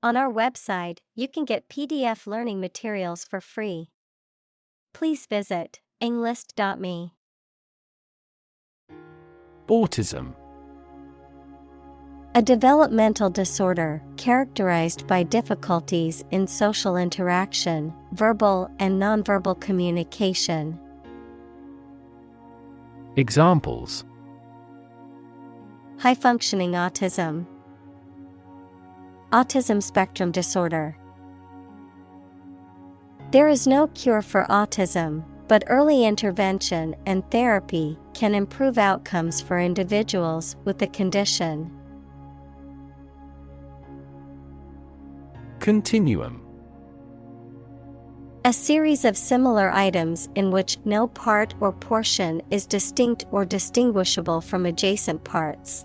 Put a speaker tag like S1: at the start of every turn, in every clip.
S1: On our website, you can get PDF learning materials for free. Please visit englist.me.
S2: Autism.
S1: A developmental disorder characterized by difficulties in social interaction, verbal and nonverbal communication.
S2: Examples:
S1: High-functioning autism, autism spectrum disorder. There is no cure for autism, but early intervention and therapy can improve outcomes for individuals with the condition.
S2: Continuum.
S1: A series of similar items in which no part or portion is distinct or distinguishable from adjacent parts.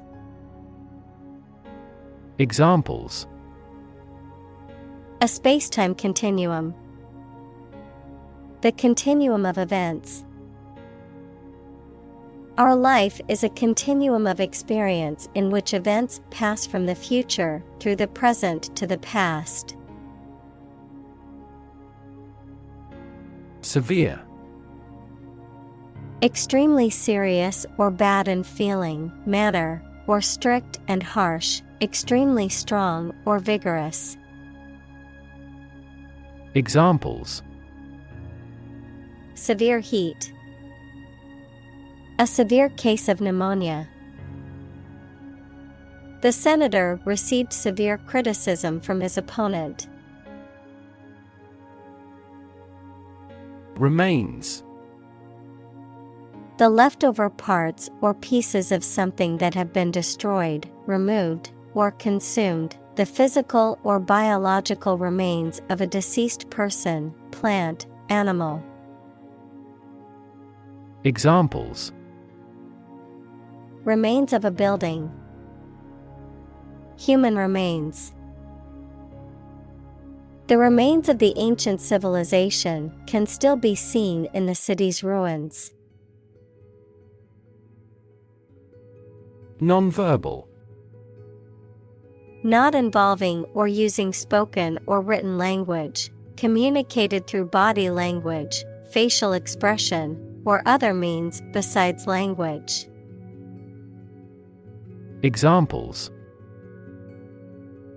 S2: Examples:
S1: A space-time continuum. The continuum of events. Our life is a continuum of experience in which events pass from the future through the present to the past.
S2: Severe.
S1: Extremely serious or bad in feeling, manner, or strict and harsh, extremely strong or vigorous.
S2: Examples:
S1: Severe heat. A severe case of pneumonia. The senator received severe criticism from his opponent.
S2: Remains.
S1: The leftover parts or pieces of something that have been destroyed, removed, or consumed, the physical or biological remains of a deceased person, plant, animal.
S2: Examples:
S1: Remains of a building. Human remains. The remains of the ancient civilization can still be seen in the city's ruins.
S2: Nonverbal.
S1: Not involving or using spoken or written language, communicated through body language, facial expression, or other means besides language.
S2: Examples: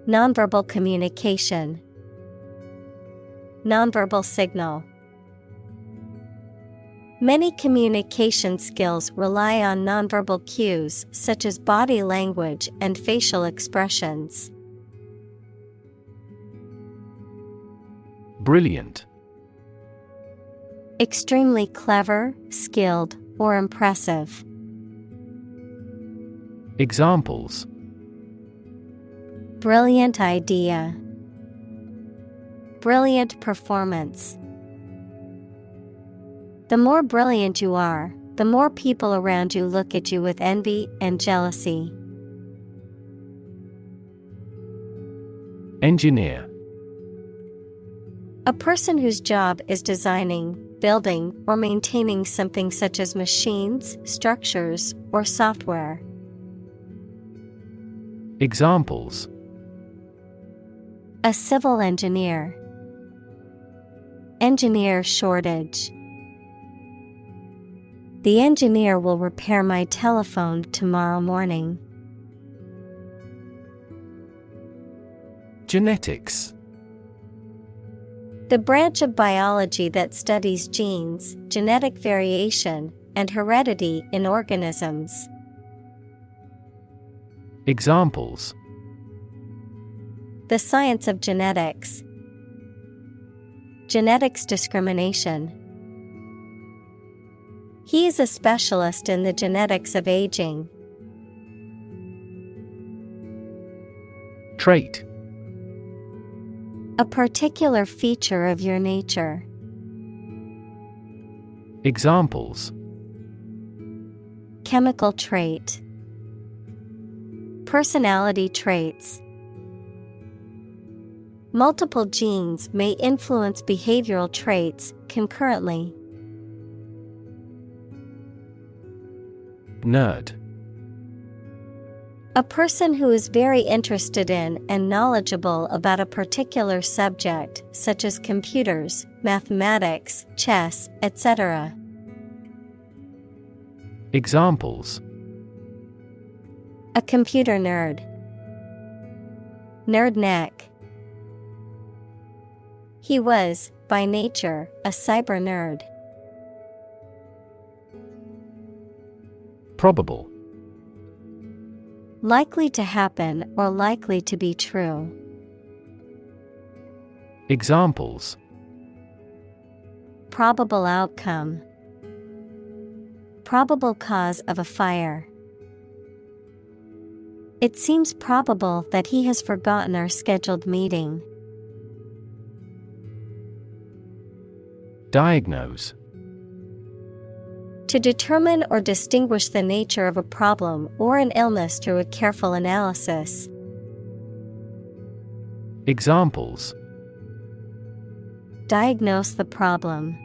S1: Nonverbal communication. Nonverbal signal. Many communication skills rely on nonverbal cues such as body language and facial expressions.
S2: Brilliant.
S1: Extremely clever, skilled, or impressive.
S2: Examples:
S1: Brilliant idea. Brilliant performance. The more brilliant you are, the more people around you look at you with envy and jealousy.
S2: Engineer.
S1: A person whose job is designing, building, or maintaining something such as machines, structures, or software.
S2: Examples:
S1: A civil engineer. Engineer shortage. The engineer will repair my telephone tomorrow morning.
S2: Genetics.
S1: The branch of biology that studies genes, genetic variation, and heredity in organisms.
S2: Examples:
S1: The science of genetics. Genetics discrimination. He is a specialist in the genetics of aging.
S2: Trait.
S1: A particular feature of your nature.
S2: Examples:
S1: Chemical trait. Personality traits. Multiple genes may influence behavioral traits concurrently.
S2: Nerd.
S1: A person who is very interested in and knowledgeable about a particular subject, such as computers, mathematics, chess, etc.
S2: Examples:
S1: A computer nerd. Nerd neck. He was, by nature, a cyber nerd.
S2: Probable.
S1: Likely to happen or likely to be true.
S2: Examples:
S1: Probable outcome. Probable cause of a fire. It seems probable that he has forgotten our scheduled meeting.
S2: Diagnose.
S1: To determine or distinguish the nature of a problem or an illness through a careful analysis.
S2: Examples:
S1: Diagnose the problem.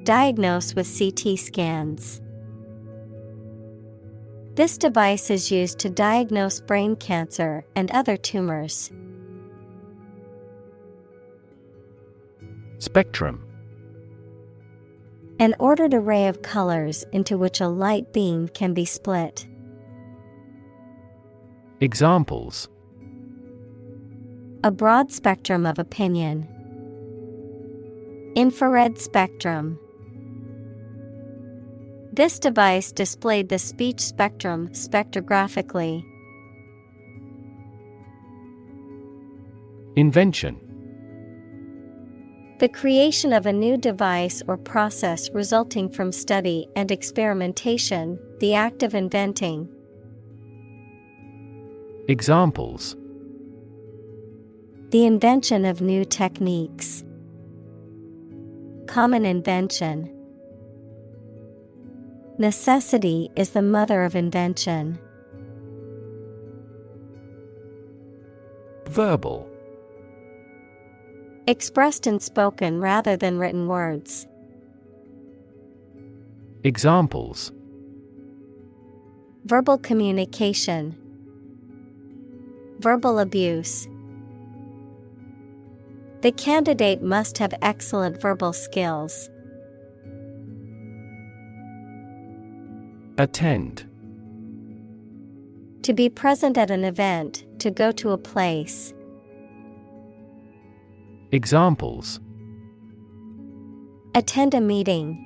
S1: Diagnose with CT scans. This device is used to diagnose brain cancer and other tumors.
S2: Spectrum.
S1: An ordered array of colors into which a light beam can be split.
S2: Examples:
S1: A broad spectrum of opinion. Infrared spectrum. This device displayed the speech spectrum spectrographically.
S2: Invention.
S1: The creation of a new device or process resulting from study and experimentation, the act of inventing.
S2: Examples:
S1: The invention of new techniques. Common invention. Necessity is the mother of invention.
S2: Verbal.
S1: Expressed in spoken rather than written words.
S2: Examples:
S1: Verbal communication. Verbal abuse. The candidate must have excellent verbal skills.
S2: Attend.
S1: To be present at an event, to go to a place.
S2: Examples:
S1: Attend a meeting.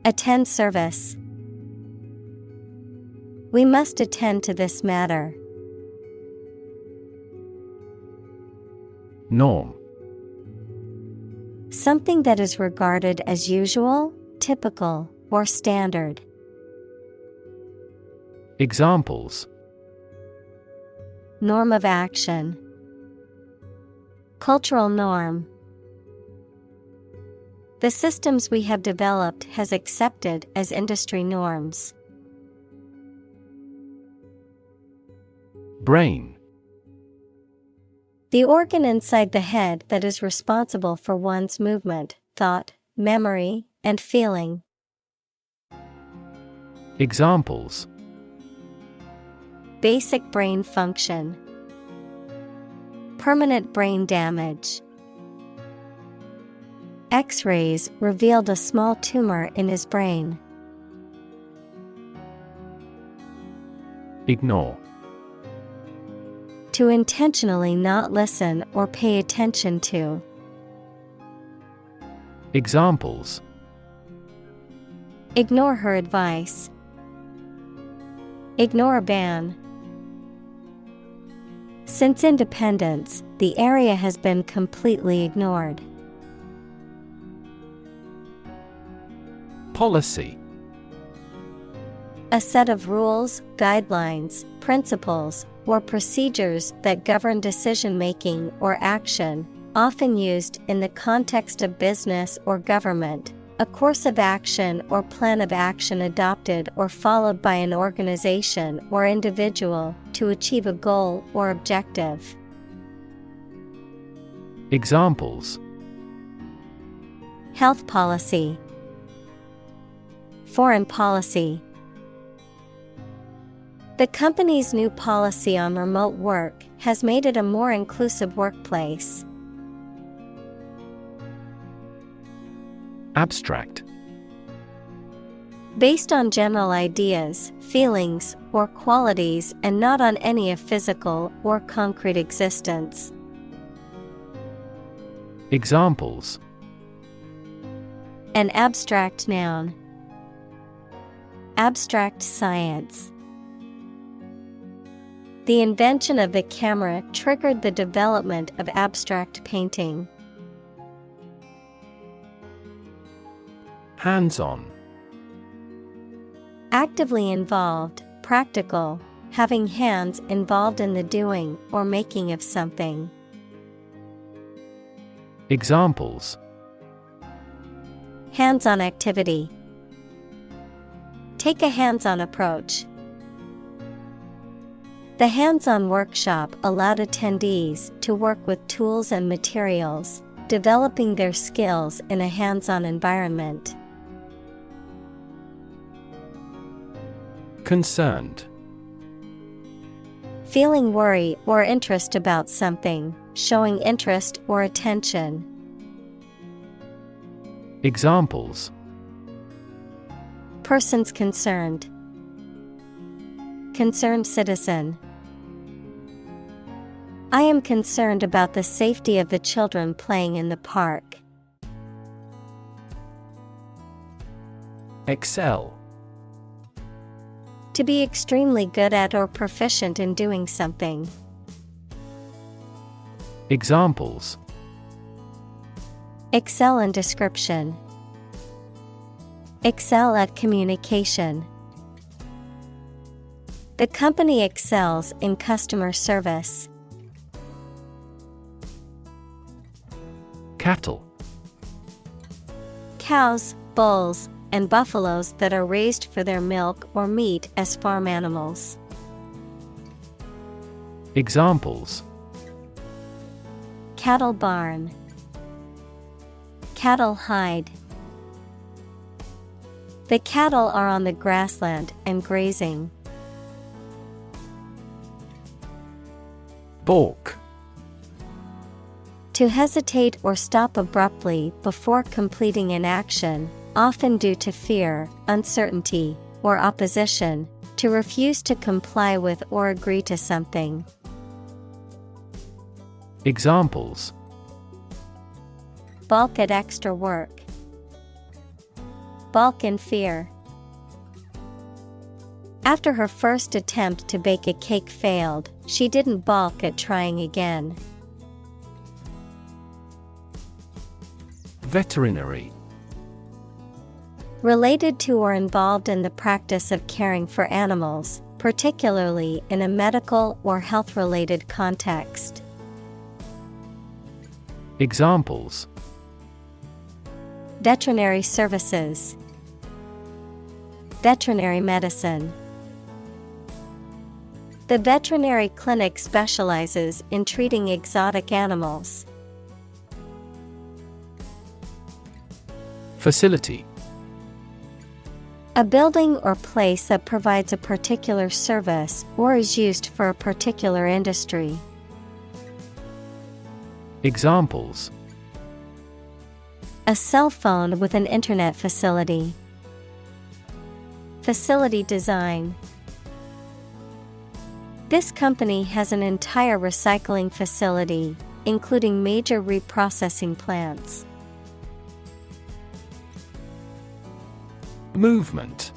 S1: Attend service. We must attend to this matter.
S2: Norm.
S1: Something that is regarded as usual, typical, or standard.
S2: Examples:
S1: Norm of action. Cultural norm. The systems we have developed has accepted as industry norms.
S2: Brain.
S1: The organ inside the head that is responsible for one's movement, thought, memory, and feeling.
S2: Examples:
S1: Basic brain function. Permanent brain damage. X-rays revealed a small tumor in his brain.
S2: Ignore.
S1: To intentionally not listen or pay attention to.
S2: Examples:
S1: Ignore her advice. Ignore a ban. Since independence, the area has been completely ignored.
S2: Policy.
S1: A set of rules, guidelines, principles, or procedures that govern decision-making or action, often used in the context of business or government. A course of action or plan of action adopted or followed by an organization or individual to achieve a goal or objective.
S2: Examples:
S1: Health policy. Foreign policy. The company's new policy on remote work has made it a more inclusive workplace.
S2: Abstract.
S1: Based on general ideas, feelings, or qualities and not on any of physical or concrete existence.
S2: Examples:
S1: An abstract noun. Abstract science. The invention of the camera triggered the development of abstract painting.
S2: Hands-on.
S1: Actively involved, practical, having hands involved in the doing or making of something.
S2: Examples:
S1: Hands-on activity. Take a hands-on approach. The hands-on workshop allowed attendees to work with tools and materials, developing their skills in a hands-on environment.
S2: Concerned.
S1: Feeling worry or interest about something, showing interest or attention.
S2: Examples:
S1: Persons concerned. Concerned citizen. I am concerned about the safety of the children playing in the park.
S2: Excel.
S1: To be extremely good at or proficient in doing something.
S2: Examples:
S1: Excel in description. Excel at communication. The company excels in customer service.
S2: Cattle.
S1: Cows, bulls, and buffaloes that are raised for their milk or meat as farm animals.
S2: Examples:
S1: Cattle barn. Cattle hide. The cattle are on the grassland and grazing.
S2: Balk.
S1: To hesitate or stop abruptly before completing an action, often due to fear, uncertainty, or opposition, to refuse to comply with or agree to something.
S2: Examples:
S1: Balk at extra work. Balk in fear. After her first attempt to bake a cake failed, she didn't balk at trying again.
S2: Veterinary.
S1: Related to or involved in the practice of caring for animals, particularly in a medical or health-related context.
S2: Examples:
S1: Veterinary services. Veterinary medicine. The veterinary clinic specializes in treating exotic animals.
S2: Facility.
S1: A building or place that provides a particular service or is used for a particular industry.
S2: Examples:
S1: A cell phone with an internet facility. Facility design. This company has an entire recycling facility, including major reprocessing plants.
S2: Movement.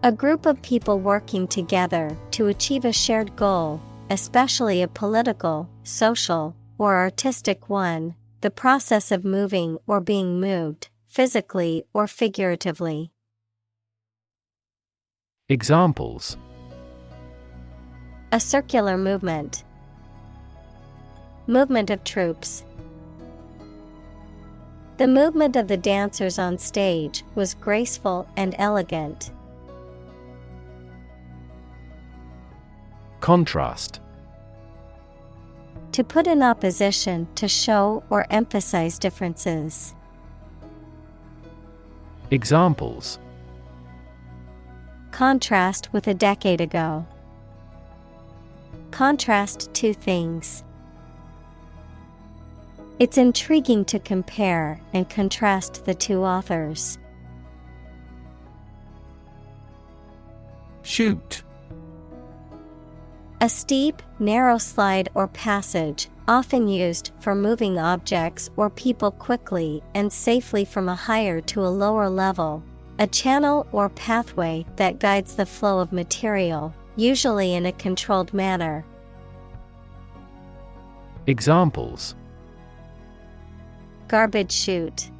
S1: A group of people working together to achieve a shared goal, especially a political, social, or artistic one, the process of moving or being moved, physically or figuratively.
S2: Examples:
S1: A circular movement. Movement of troops. The movement of the dancers on stage was graceful and elegant.
S2: Contrast.
S1: To put in opposition to show or emphasize differences.
S2: Examples:
S1: Contrast with a decade ago. Contrast two things. It's intriguing to compare and contrast the two authors.
S2: Shoot.
S1: A steep, narrow slide or passage, often used for moving objects or people quickly and safely from a higher to a lower level. A channel or pathway that guides the flow of material, usually in a controlled manner.
S2: Examples:
S1: Garbage chute.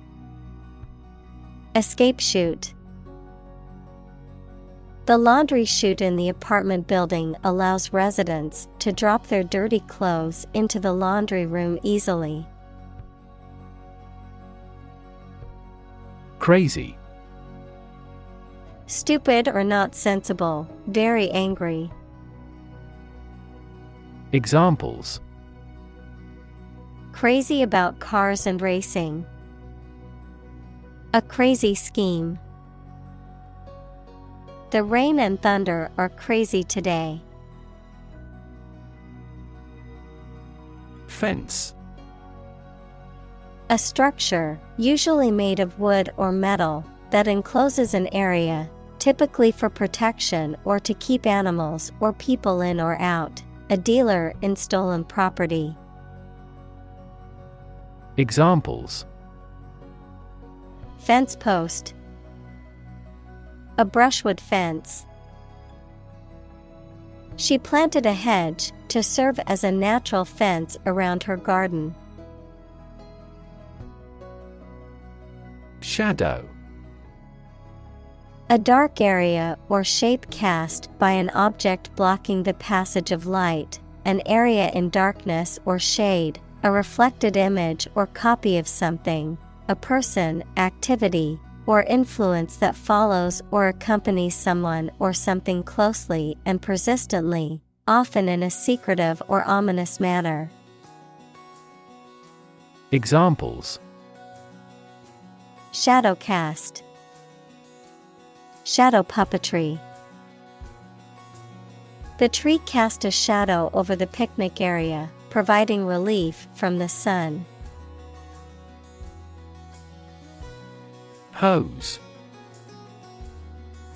S1: Escape chute. The laundry chute in the apartment building allows residents to drop their dirty clothes into the laundry room easily.
S2: Crazy.
S1: Stupid or not sensible, very angry.
S2: Examples:
S1: Crazy about cars and racing. A crazy scheme. The rain and thunder are crazy today.
S2: Fence.
S1: A structure, usually made of wood or metal, that encloses an area, typically for protection or to keep animals or people in or out. A dealer in stolen property.
S2: Examples:
S1: Fence post. A brushwood fence. She planted a hedge to serve as a natural fence around her garden.
S2: Shadow.
S1: A dark area or shape cast by an object blocking the passage of light, an area in darkness or shade, a reflected image or copy of something, a person, activity, or influence that follows or accompanies someone or something closely and persistently, often in a secretive or ominous manner.
S2: Examples:
S1: Shadow cast. Shadow puppetry. The tree cast a shadow over the picnic area, providing relief from the sun.
S2: Hose.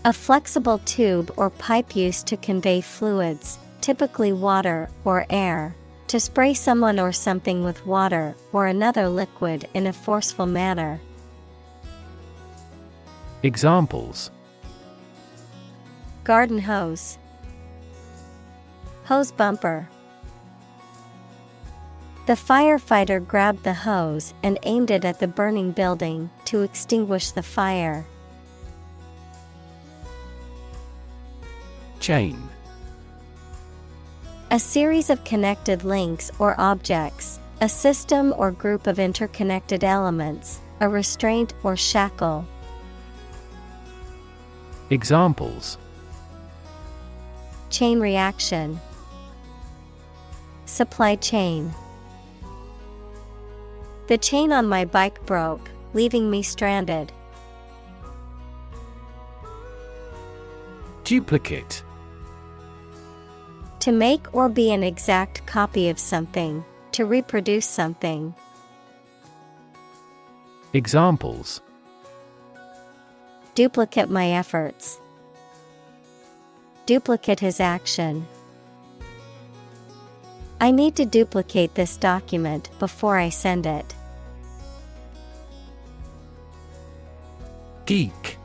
S1: A flexible tube or pipe used to convey fluids, typically water or air, to spray someone or something with water or another liquid in a forceful manner.
S2: Examples:
S1: Garden hose. Hose bumper. The firefighter grabbed the hose and aimed it at the burning building to extinguish the fire.
S2: Chain.
S1: A series of connected links or objects, a system or group of interconnected elements, a restraint or shackle.
S2: Examples:
S1: Chain reaction. Supply chain. The chain on my bike broke, leaving me stranded.
S2: Duplicate.
S1: To make or be an exact copy of something, to reproduce something.
S2: Examples:
S1: Duplicate my efforts. Duplicate his action. I need to duplicate this document before I send it.
S2: Geek.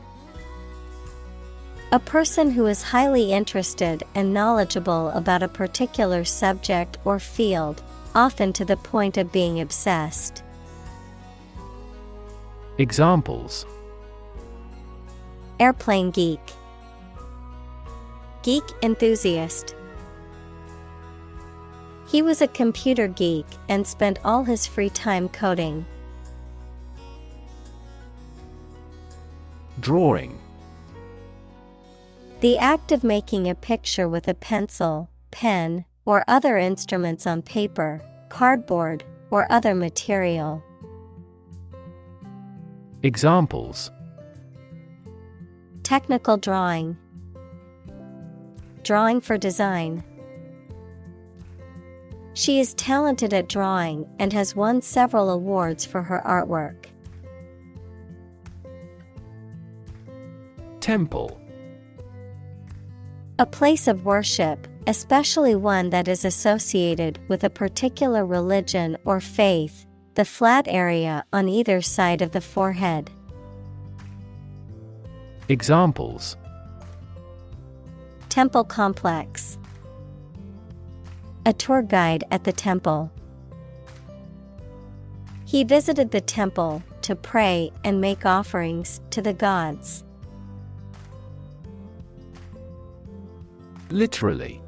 S1: A person who is highly interested and knowledgeable about a particular subject or field, often to the point of being obsessed.
S2: Examples:
S1: Airplane geek. Geek enthusiast. He was a computer geek and spent all his free time coding.
S2: Drawing.
S1: The act of making a picture with a pencil, pen, or other instruments on paper, cardboard, or other material.
S2: Examples:
S1: Technical drawing. drawing for design. She is talented at drawing and has won several awards for her artwork.
S2: Temple.
S1: A place of worship, especially one that is associated with a particular religion or faith, the flat area on either side of the forehead.
S2: Examples:
S1: Temple complex. A tour guide at the temple. He visited the temple to pray and make offerings to the gods.
S2: Literally.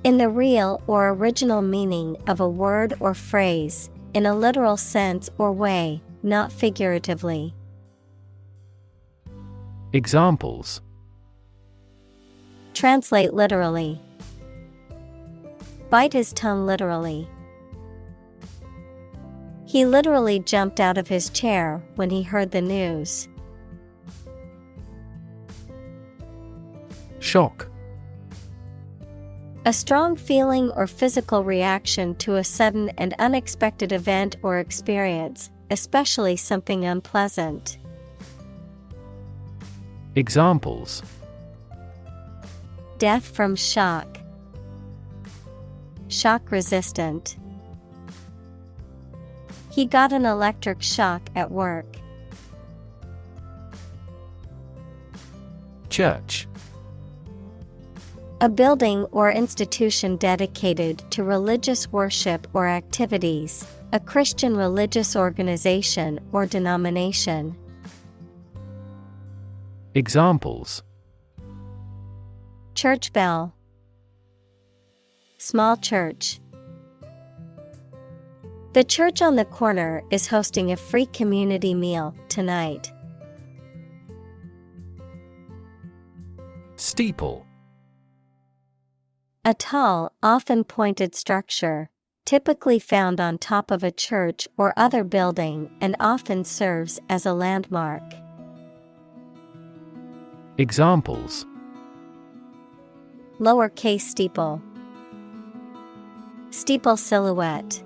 S1: In the real or original meaning of a word or phrase, in a literal sense or way, not figuratively.
S2: Examples:
S1: Translate literally. Bite his tongue literally. He literally jumped out of his chair when he heard the news.
S2: Shock.
S1: A strong feeling or physical reaction to a sudden and unexpected event or experience, especially something unpleasant.
S2: Examples:
S1: Death from shock. Shock resistant. He got an electric shock at work.
S2: Church.
S1: A building or institution dedicated to religious worship or activities, a Christian religious organization or denomination.
S2: Examples:
S1: Church bell. Small church. The church on the corner is hosting a free community meal tonight.
S2: Steeple.
S1: A tall, often pointed structure, typically found on top of a church or other building and often serves as a landmark.
S2: Examples:
S1: Lowercase steeple. Steeple silhouette.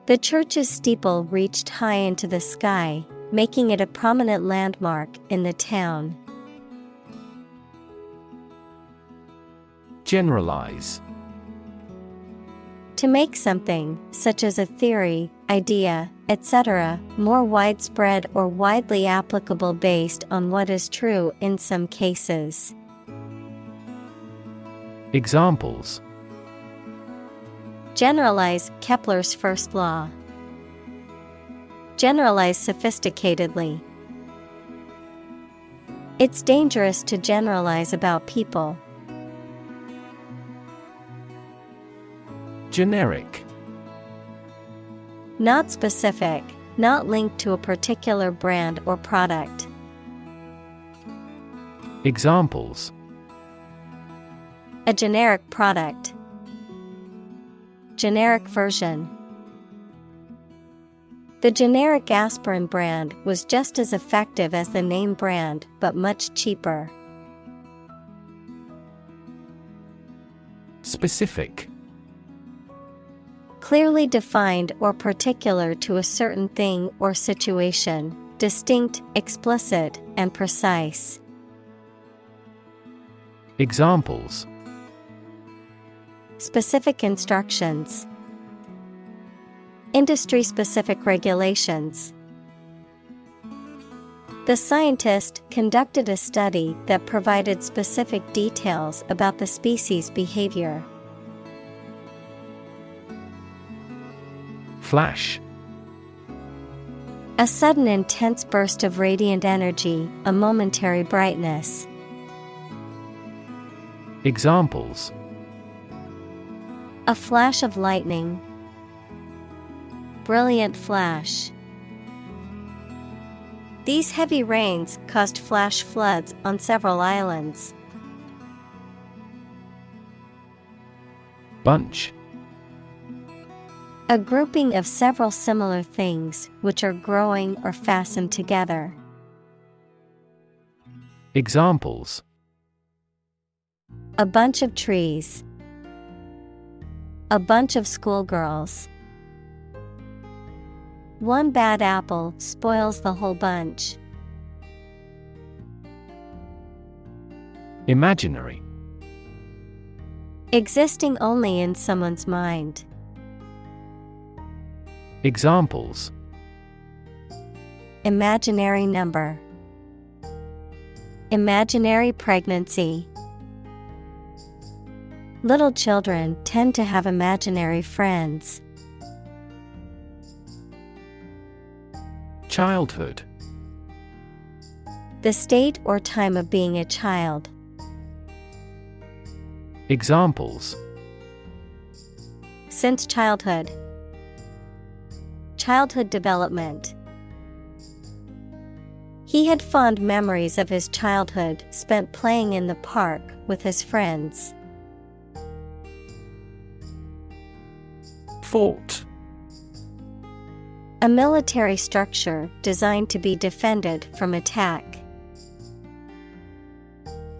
S1: The church's steeple reached high into the sky, making it a prominent landmark in the town.
S2: Generalize.
S1: To make something, such as a theory, idea, etc., more widespread or widely applicable based on what is true in some cases.
S2: Examples:
S1: Generalize Kepler's first law. Generalize sophisticatedly. It's dangerous to generalize about people.
S2: Generic.
S1: Not specific, not linked to a particular brand or product.
S2: Examples:
S1: A generic product. Generic version. The generic aspirin brand was just as effective as the name brand, but much cheaper.
S2: Specific.
S1: Clearly defined or particular to a certain thing or situation, distinct, explicit, and precise.
S2: Examples:
S1: Specific instructions. Industry-specific regulations. The scientist conducted a study that provided specific details about the species' behavior.
S2: Flash.
S1: A sudden intense burst of radiant energy, a momentary brightness.
S2: Examples:
S1: A flash of lightning. Brilliant flash. These heavy rains caused flash floods on several islands.
S2: Bunch.
S1: A grouping of several similar things which are growing or fastened together.
S2: Examples:
S1: A bunch of trees. A bunch of schoolgirls. One bad apple spoils the whole bunch.
S2: Imaginary.
S1: Existing only in someone's mind.
S2: Examples:
S1: Imaginary number. Imaginary pregnancy. Little children tend to have imaginary friends.
S2: Childhood.
S1: The state or time of being a child.
S2: Examples:
S1: Since childhood. Childhood development. He had fond memories of his childhood spent playing in the park with his friends.
S2: Fort.
S1: A military structure designed to be defended from attack.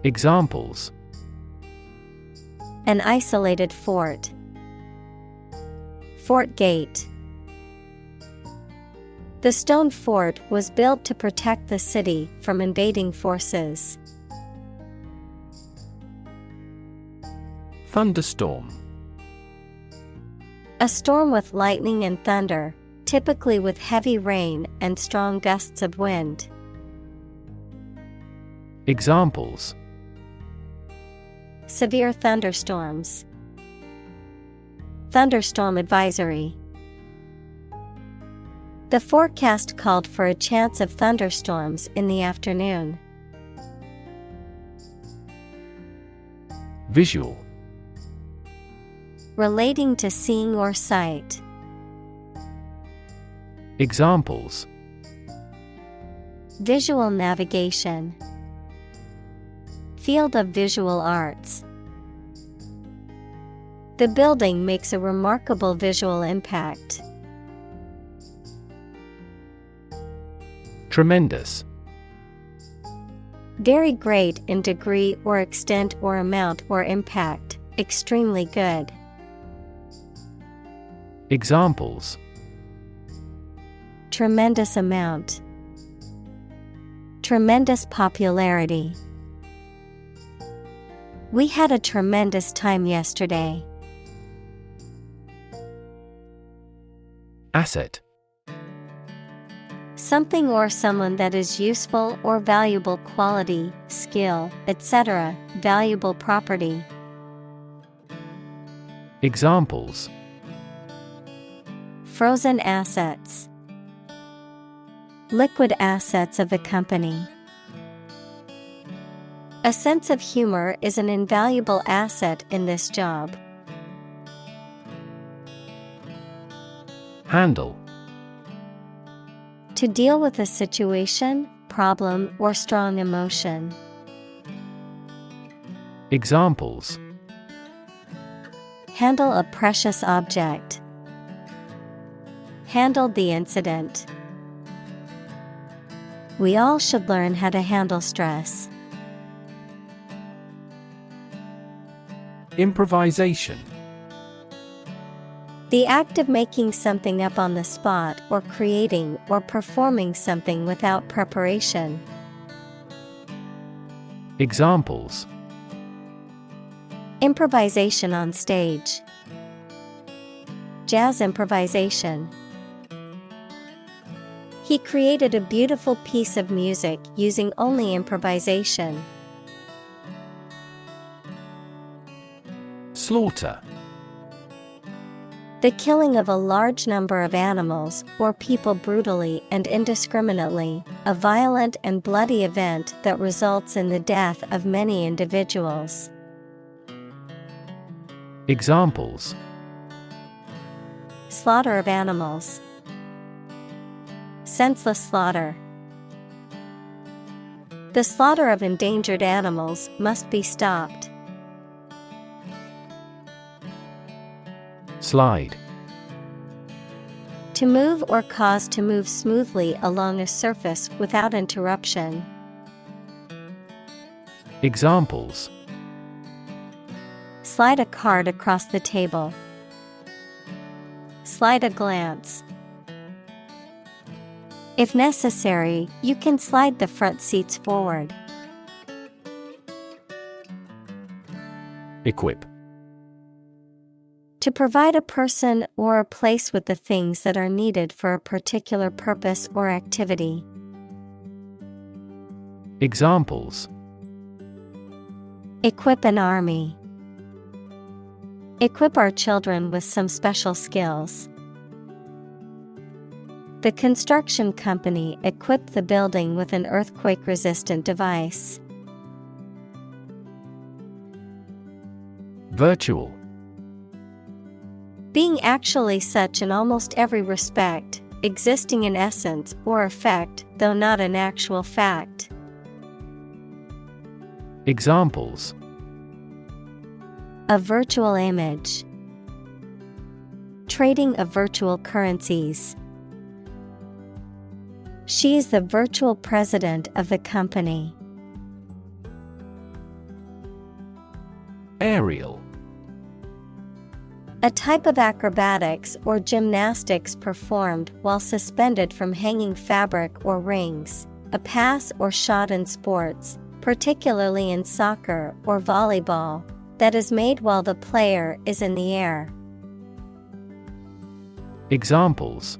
S2: Examples:
S1: An isolated fort. Fort gate. The stone fort was built to protect the city from invading forces.
S2: Thunderstorm.
S1: A storm with lightning and thunder, typically with heavy rain and strong gusts of wind.
S2: Examples:
S1: Severe thunderstorms. Thunderstorm advisory. The forecast called for a chance of thunderstorms in the afternoon.
S2: Visual.
S1: Relating to seeing or sight.
S2: Examples:
S1: Visual navigation. Field of visual arts. The building makes a remarkable visual impact.
S2: Tremendous.
S1: Very great in degree or extent or amount or impact, extremely good.
S2: Examples:
S1: Tremendous amount. Tremendous popularity. We had a tremendous time yesterday.
S2: Asset.
S1: Something or someone that is useful or valuable quality, skill, etc., valuable property.
S2: Examples:
S1: Frozen assets. Liquid assets of the company. A sense of humor is an invaluable asset in this job.
S2: Handle.
S1: To deal with a situation, problem, or strong emotion.
S2: Examples:
S1: Handle a precious object. Handled the incident. We all should learn how to handle stress.
S2: Improvisation.
S1: The act of making something up on the spot or creating or performing something without preparation.
S2: Examples:
S1: Improvisation on stage. Jazz improvisation. He created a beautiful piece of music using only improvisation.
S2: Slaughter.
S1: The killing of a large number of animals or people brutally and indiscriminately, a violent and bloody event that results in the death of many individuals.
S2: Examples:
S1: Slaughter of animals. Senseless slaughter. The slaughter of endangered animals must be stopped.
S2: Slide.
S1: To move or cause to move smoothly along a surface without interruption.
S2: Examples:
S1: slide a card across the table, slide a glance. If necessary, you can slide the front seats forward.
S2: Equip.
S1: To provide a person or a place with the things that are needed for a particular purpose or activity.
S2: Examples:
S1: equip an army. Equip our children with some special skills. The construction company equipped the building with an earthquake-resistant device.
S2: Virtual.
S1: Being actually such in almost every respect, existing in essence or effect, though not an actual fact.
S2: Examples:
S1: a virtual image. Trading of virtual currencies. She is the virtual president of the company.
S2: Aerial.
S1: A type of acrobatics or gymnastics performed while suspended from hanging fabric or rings, a pass or shot in sports, particularly in soccer or volleyball, that is made while the player is in the air.
S2: Examples: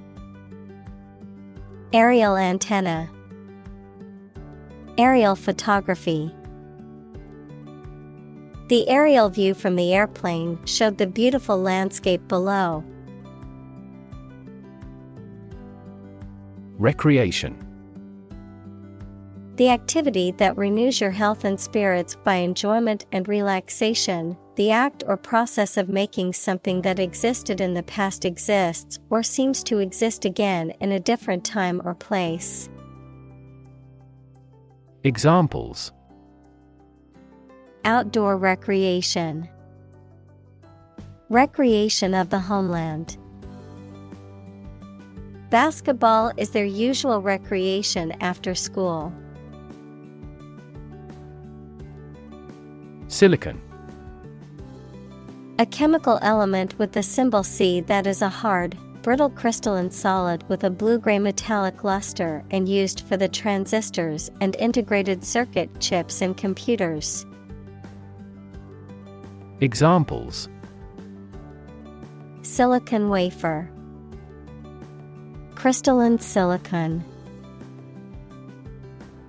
S1: aerial antenna. Aerial photography. The aerial view from the airplane showed the beautiful landscape below.
S2: Recreation.
S1: The activity that renews your health and spirits by enjoyment and relaxation, the act or process of making something that existed in the past exists or seems to exist again in a different time or place.
S2: Examples:
S1: outdoor recreation. Recreation of the homeland. Basketball is their usual recreation after school.
S2: Silicon.
S1: A chemical element with the symbol C that is a hard, brittle crystalline solid with a blue-gray metallic luster and used for the transistors and integrated circuit chips in computers.
S2: Examples:
S1: silicon wafer. Crystalline silicon.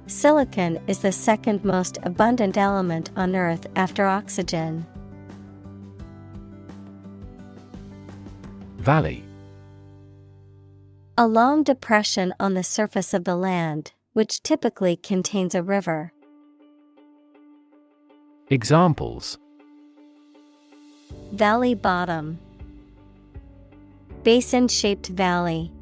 S1: Silicon is the second most abundant element on Earth after oxygen.
S2: Valley.
S1: A long depression on the surface of the land, which typically contains a river.
S2: Examples:
S1: valley bottom. Basin-shaped valley.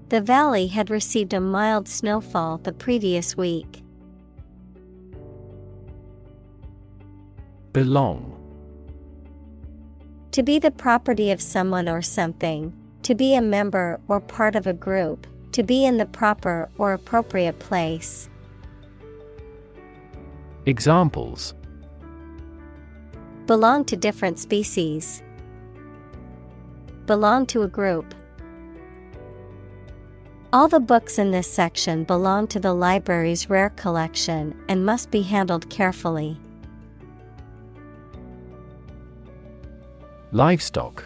S1: The valley had received a mild snowfall the previous week.
S2: Belong.
S1: To be the property of someone or something, to be a member or part of a group, to be in the proper or appropriate place.
S2: Examples:
S1: belong to different species. Belong to a group. All the books in this section belong to the library's rare collection and must be handled carefully.
S2: Livestock.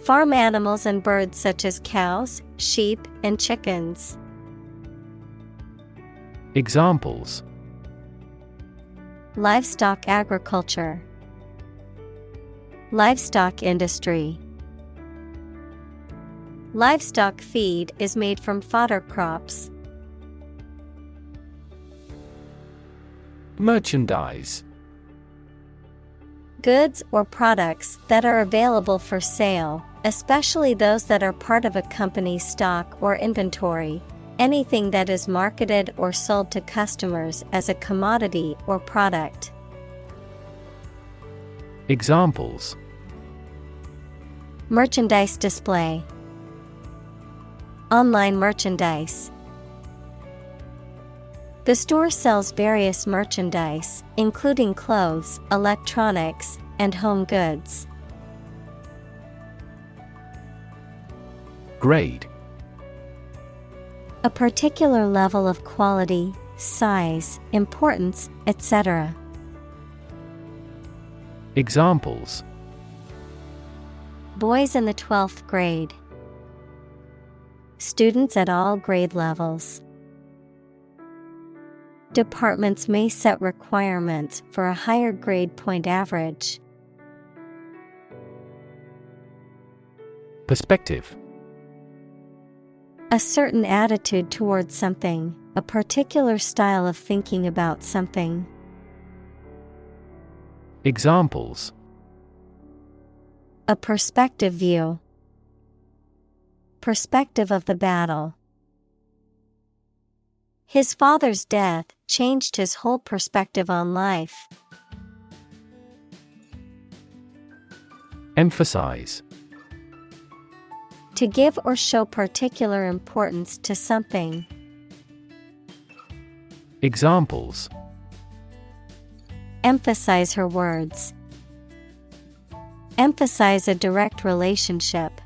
S1: Farm animals and birds such as cows, sheep, and chickens.
S2: Examples:
S1: livestock agriculture. Livestock industry. Livestock feed is made from fodder crops.
S2: Merchandise.
S1: Goods or products that are available for sale, especially those that are part of a company's stock or inventory. Anything that is marketed or sold to customers as a commodity or product.
S2: Examples:
S1: merchandise display. Online merchandise. The store sells various merchandise, including clothes, electronics, and home goods.
S2: Grade.
S1: A particular level of quality, size, importance, etc.
S2: Examples:
S1: Boys in the 12th grade. Students at all grade levels. Departments may set requirements for a higher grade point average.
S2: Perspective.
S1: A certain attitude towards something, a particular style of thinking about something.
S2: Examples:
S1: A perspective view. Perspective of the battle. His father's death changed his whole perspective on life.
S2: Emphasize.
S1: To give or show particular importance to something.
S2: Examples:
S1: Emphasize her words. Emphasize a direct relationship.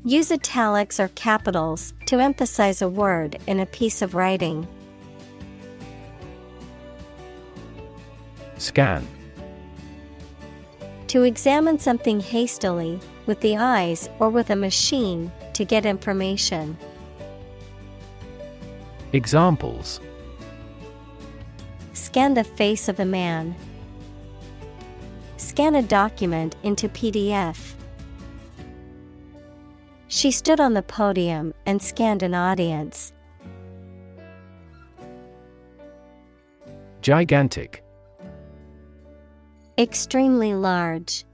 S1: Use italics or capitals to emphasize a word in a piece of writing.
S2: Scan.
S1: To examine something hastily, with the eyes or with a machine, to get information.
S2: Examples:
S1: Scan the face of a man. Scan a document into PDF. She stood on the podium and scanned an audience.
S2: Gigantic.
S1: Extremely large.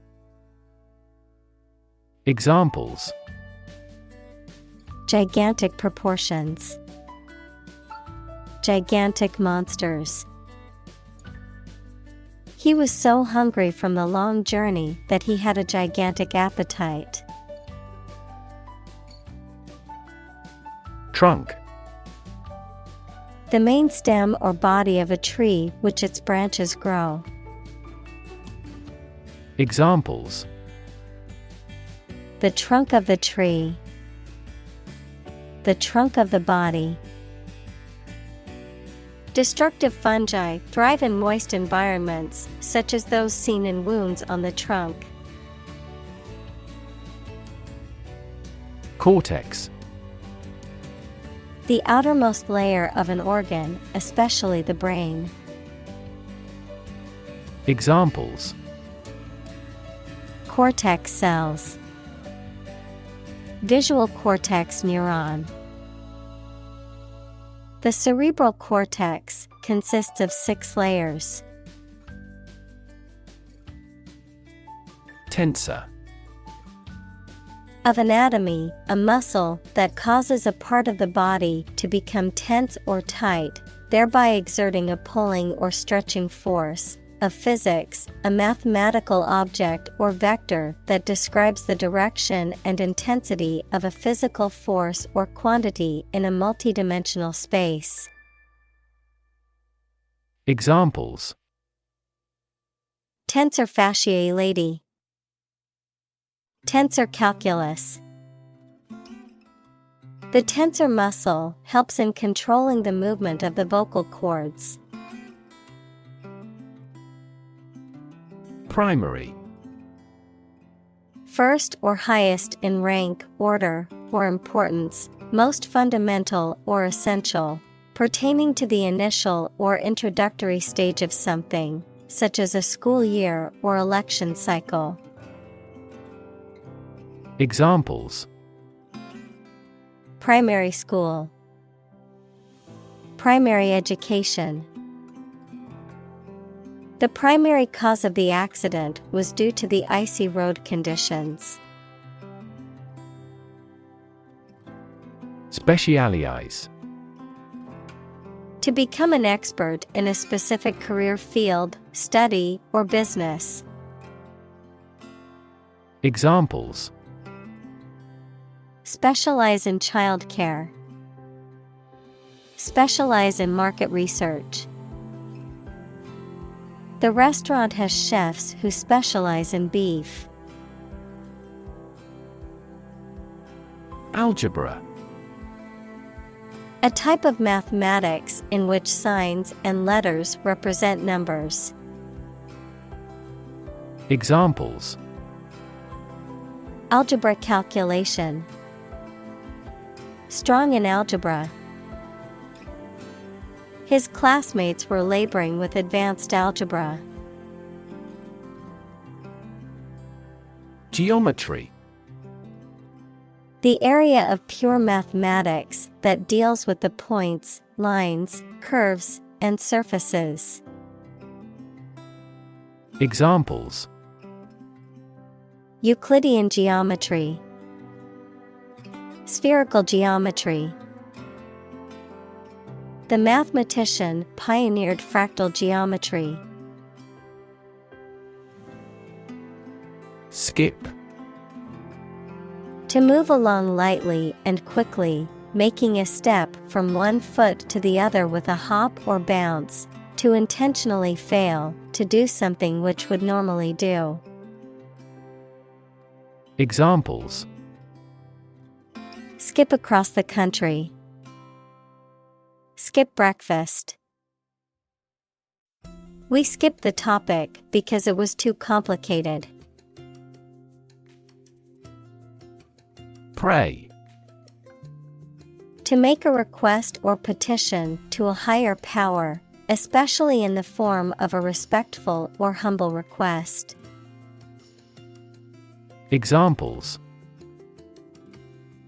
S2: Examples:
S1: Gigantic proportions. Gigantic monsters. He was so hungry from the long journey that he had a gigantic appetite.
S2: Trunk.
S1: The main stem or body of a tree which its branches grow.
S2: Examples:
S1: The trunk of the tree. The trunk of the body. Destructive fungi thrive in moist environments, such as those seen in wounds on the trunk.
S2: Cortex.
S1: The outermost layer of an organ, especially the brain.
S2: Examples:
S1: Cortex cells. Visual cortex neuron. The cerebral cortex consists of 6 layers.
S2: Tensor.
S1: Of anatomy, a muscle that causes a part of the body to become tense or tight, thereby exerting a pulling or stretching force. Of physics, a mathematical object or vector that describes the direction and intensity of a physical force or quantity in a multidimensional space.
S2: Examples:
S1: Tensor fasciae lati. Tensor calculus. The tensor muscle helps in controlling the movement of the vocal cords.
S2: Primary.
S1: First or highest in rank, order, or importance, most fundamental or essential, pertaining to the initial or introductory stage of something, such as a school year or election cycle.
S2: Examples:
S1: Primary school. Primary education. The primary cause of the accident was due to the icy road conditions.
S2: Specialize.
S1: To become an expert in a specific career field, study, or business.
S2: Examples:
S1: Specialize in childcare. Specialize in market research. The restaurant has chefs who specialize in beef.
S2: Algebra.
S1: A type of mathematics in which signs and letters represent numbers.
S2: Examples:
S1: Algebraic calculation. Strong in algebra. His classmates were laboring with advanced algebra.
S2: Geometry.
S1: The area of pure mathematics that deals with the points, lines, curves, and surfaces.
S2: Examples:
S1: Euclidean geometry. Spherical geometry. The mathematician pioneered fractal geometry.
S2: Skip.
S1: To move along lightly and quickly, making a step from one foot to the other with a hop or bounce. To intentionally fail, to do something which would normally do.
S2: Examples:
S1: Skip across the country. Skip breakfast. We skipped the topic because it was too complicated.
S2: Pray.
S1: To make a request or petition to a higher power, especially in the form of a respectful or humble request.
S2: Examples: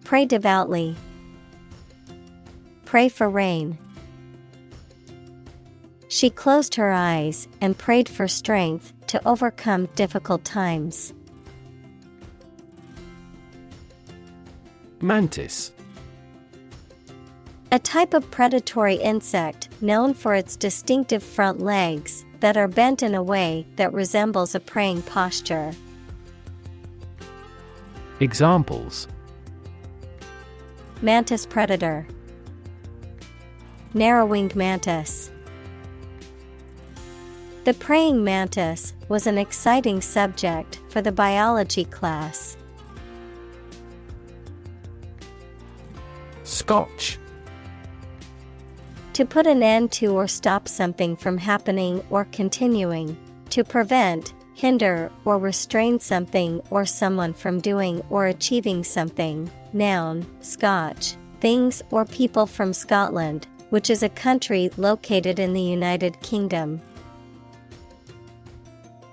S1: Pray devoutly. Pray for rain. She closed her eyes and prayed for strength to overcome difficult times.
S2: Mantis.
S1: A type of predatory insect known for its distinctive front legs that are bent in a way that resembles a praying posture.
S2: Examples:
S1: Mantis predator. Narrow-winged mantis. The praying mantis was an exciting subject for the biology class.
S2: Scotch.
S1: To put an end to or stop something from happening or continuing. To prevent, hinder, or restrain something or someone from doing or achieving something. Noun, Scotch. Things or people from Scotland, which is a country located in the United Kingdom.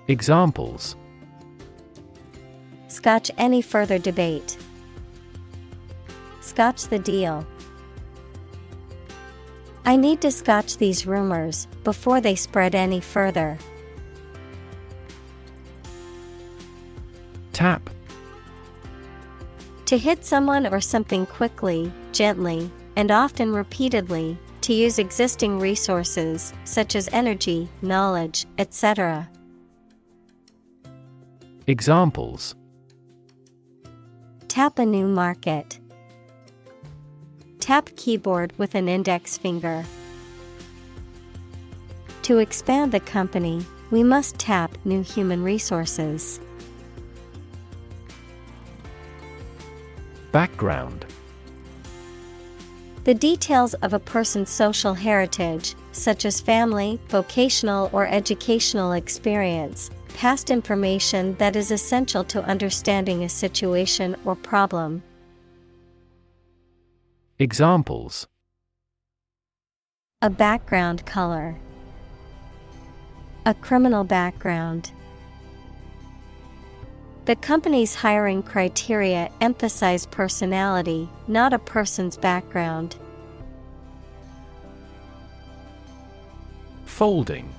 S2: Examples:
S1: Scotch any further debate. Scotch the deal. I need to scotch these rumors before they spread any further.
S2: Tap.
S1: To hit someone or something quickly, gently, and often repeatedly, to use existing resources such as energy, knowledge, etc.
S2: Examples:
S1: Tap a new market. Tap keyboard with an index finger. To expand the company, we must tap new human resources.
S2: Background.
S1: The details of a person's social heritage, such as family, vocational or educational experience, past information that is essential to understanding a situation or problem.
S2: Examples:
S1: A background color. A criminal background. The company's hiring criteria emphasize personality, not a person's background.
S2: Folding.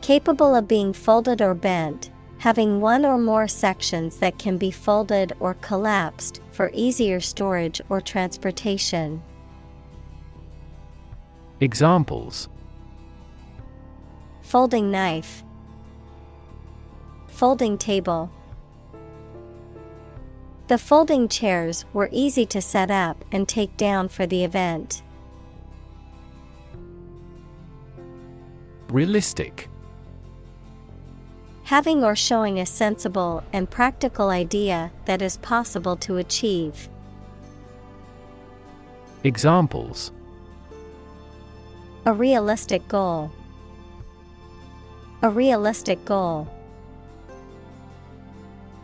S1: Capable of being folded or bent, having one or more sections that can be folded or collapsed for easier storage or transportation.
S2: Examples:
S1: Folding knife. Folding table. The folding chairs were easy to set up and take down for the event.
S2: Realistic.
S1: Having or showing a sensible and practical idea that is possible to achieve.
S2: Examples:
S1: A realistic goal. A realistic goal.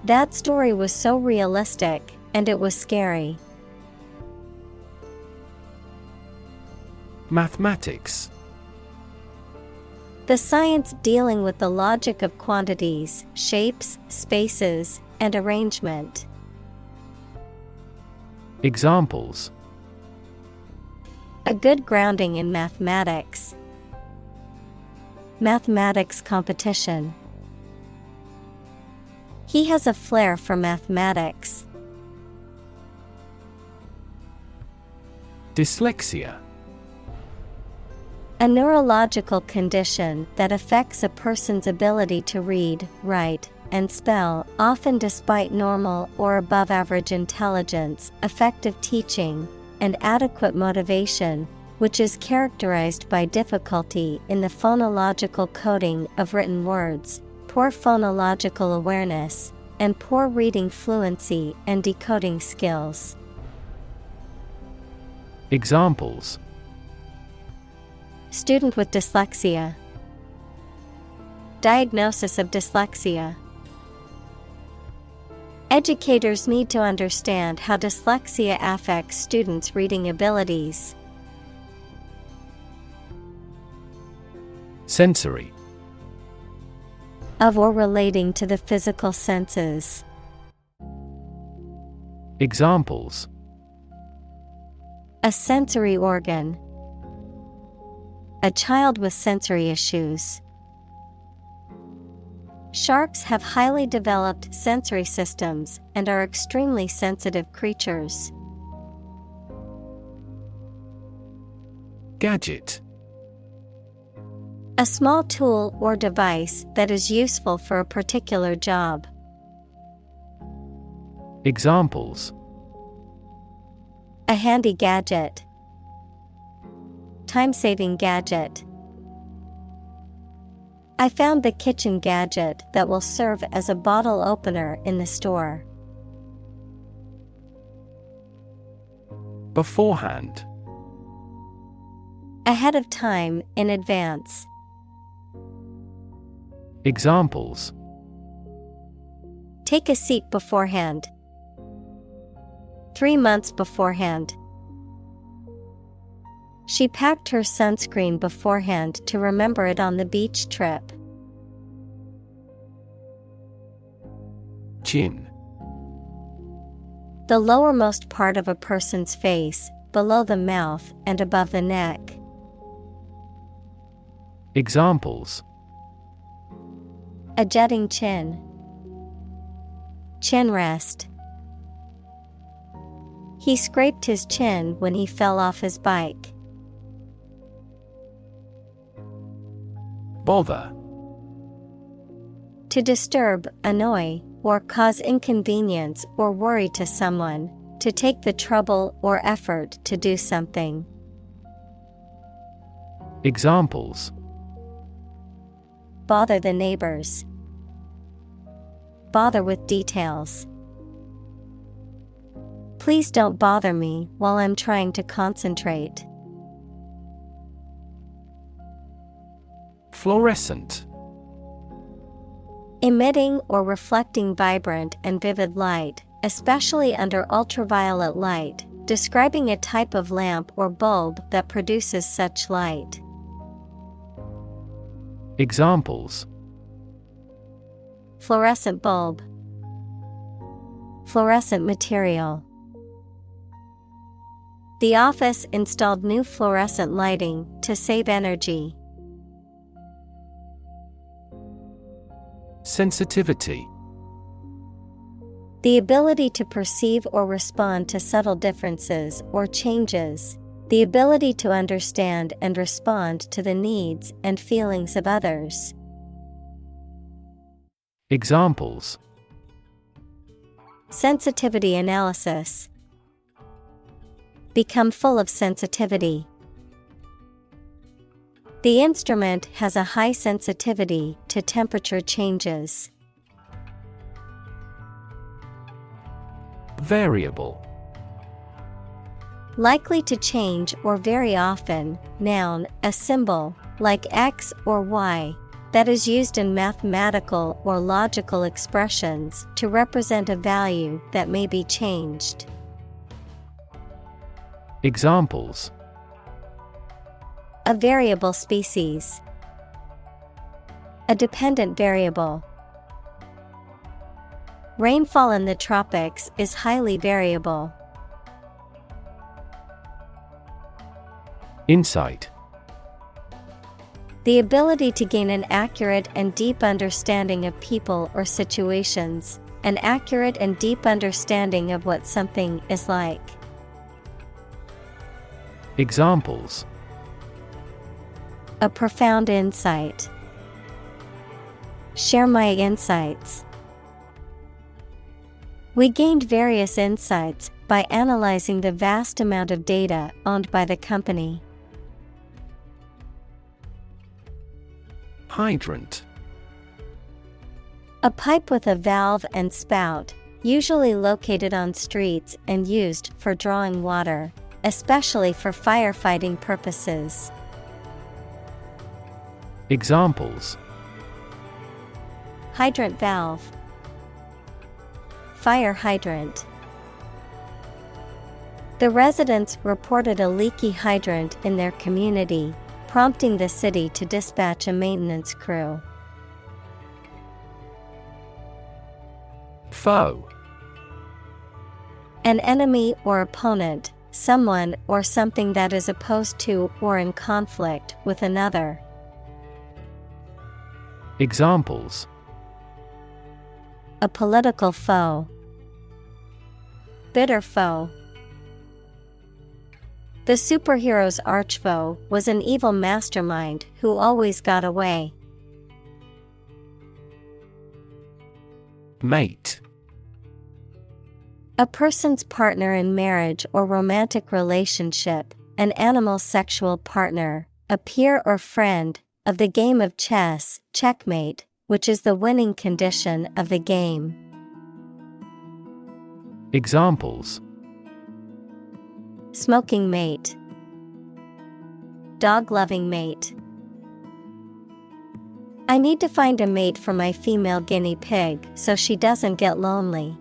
S1: That story was so realistic, and it was scary.
S2: Mathematics.
S1: The science dealing with the logic of quantities, shapes, spaces, and arrangement.
S2: Examples:
S1: A good grounding in mathematics. Mathematics competition. He has a flair for mathematics.
S2: Dyslexia.
S1: A neurological condition that affects a person's ability to read, write, and spell, often despite normal or above average intelligence, effective teaching, and adequate motivation, which is characterized by difficulty in the phonological coding of written words, poor phonological awareness, and poor reading fluency and decoding skills.
S2: Examples:
S1: Student with dyslexia. Diagnosis of dyslexia. Educators need to understand how dyslexia affects students' reading abilities.
S2: Sensory.
S1: Of or relating to the physical senses.
S2: Examples:
S1: A sensory organ. A child with sensory issues. Sharks have highly developed sensory systems and are extremely sensitive creatures.
S2: Gadget.
S1: A small tool or device that is useful for a particular job.
S2: Examples:
S1: A handy gadget. Time-saving gadget. I found the kitchen gadget that will serve as a bottle opener in the store.
S2: Beforehand.
S1: Ahead of time, in advance.
S2: Examples:
S1: Take a seat beforehand. 3 months beforehand. She packed her sunscreen beforehand to remember it on the beach trip.
S2: Chin.
S1: The lowermost part of a person's face, below the mouth and above the neck.
S2: Examples:
S1: A jutting chin. Chin rest. He scraped his chin when he fell off his bike.
S2: Bother.
S1: To disturb, annoy, or cause inconvenience or worry to someone, to take the trouble or effort to do something.
S2: Examples:
S1: Bother the neighbors. Bother with details. Please don't bother me while I'm trying to concentrate.
S2: Fluorescent.
S1: Emitting or reflecting vibrant and vivid light, especially under ultraviolet light, describing a type of lamp or bulb that produces such light.
S2: Examples:
S1: Fluorescent bulb. Fluorescent material. The office installed new fluorescent lighting to save energy.
S2: Sensitivity.
S1: The ability to perceive or respond to subtle differences or changes. The ability to understand and respond to the needs and feelings of others.
S2: Examples:
S1: Sensitivity analysis. Become full of sensitivity. The instrument has a high sensitivity to temperature changes.
S2: Variable.
S1: Likely to change or vary often, noun, a symbol, like X or Y, that is used in mathematical or logical expressions to represent a value that may be changed.
S2: Examples:
S1: A variable species. A dependent variable. Rainfall in the tropics is highly variable.
S2: Insight.
S1: The ability to gain an accurate and deep understanding of people or situations, an accurate and deep understanding of what something is like.
S2: Examples:
S1: A profound insight. Share my insights. We gained various insights by analyzing the vast amount of data owned by the company.
S2: Hydrant.
S1: A pipe with a valve and spout, usually located on streets and used for drawing water, especially for firefighting purposes.
S2: Examples:
S1: Hydrant valve. Fire hydrant. The residents reported a leaky hydrant in their community, prompting the city to dispatch a maintenance crew.
S2: Foe.
S1: An enemy or opponent, someone or something that is opposed to or in conflict with another.
S2: Examples:
S1: A political foe. Bitter foe. The superhero's archfoe was an evil mastermind who always got away.
S2: Mate.
S1: A person's partner in marriage or romantic relationship, an animal's sexual partner, a peer or friend, of the game of chess, checkmate, which is the winning condition of the game.
S2: Examples:
S1: Smoking mate. Dog-loving mate. I need to find a mate for my female guinea pig so she doesn't get lonely.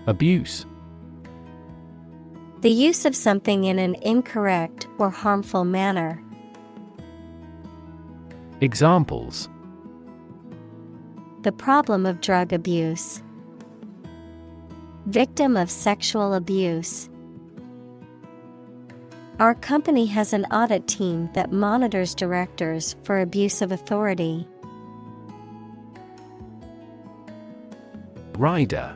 S2: Abuse.
S1: The use of something in an incorrect or harmful manner.
S2: Examples:
S1: The problem of drug abuse. Victim of sexual abuse. Our company has an audit team that monitors directors for abuse of authority.
S2: Rider.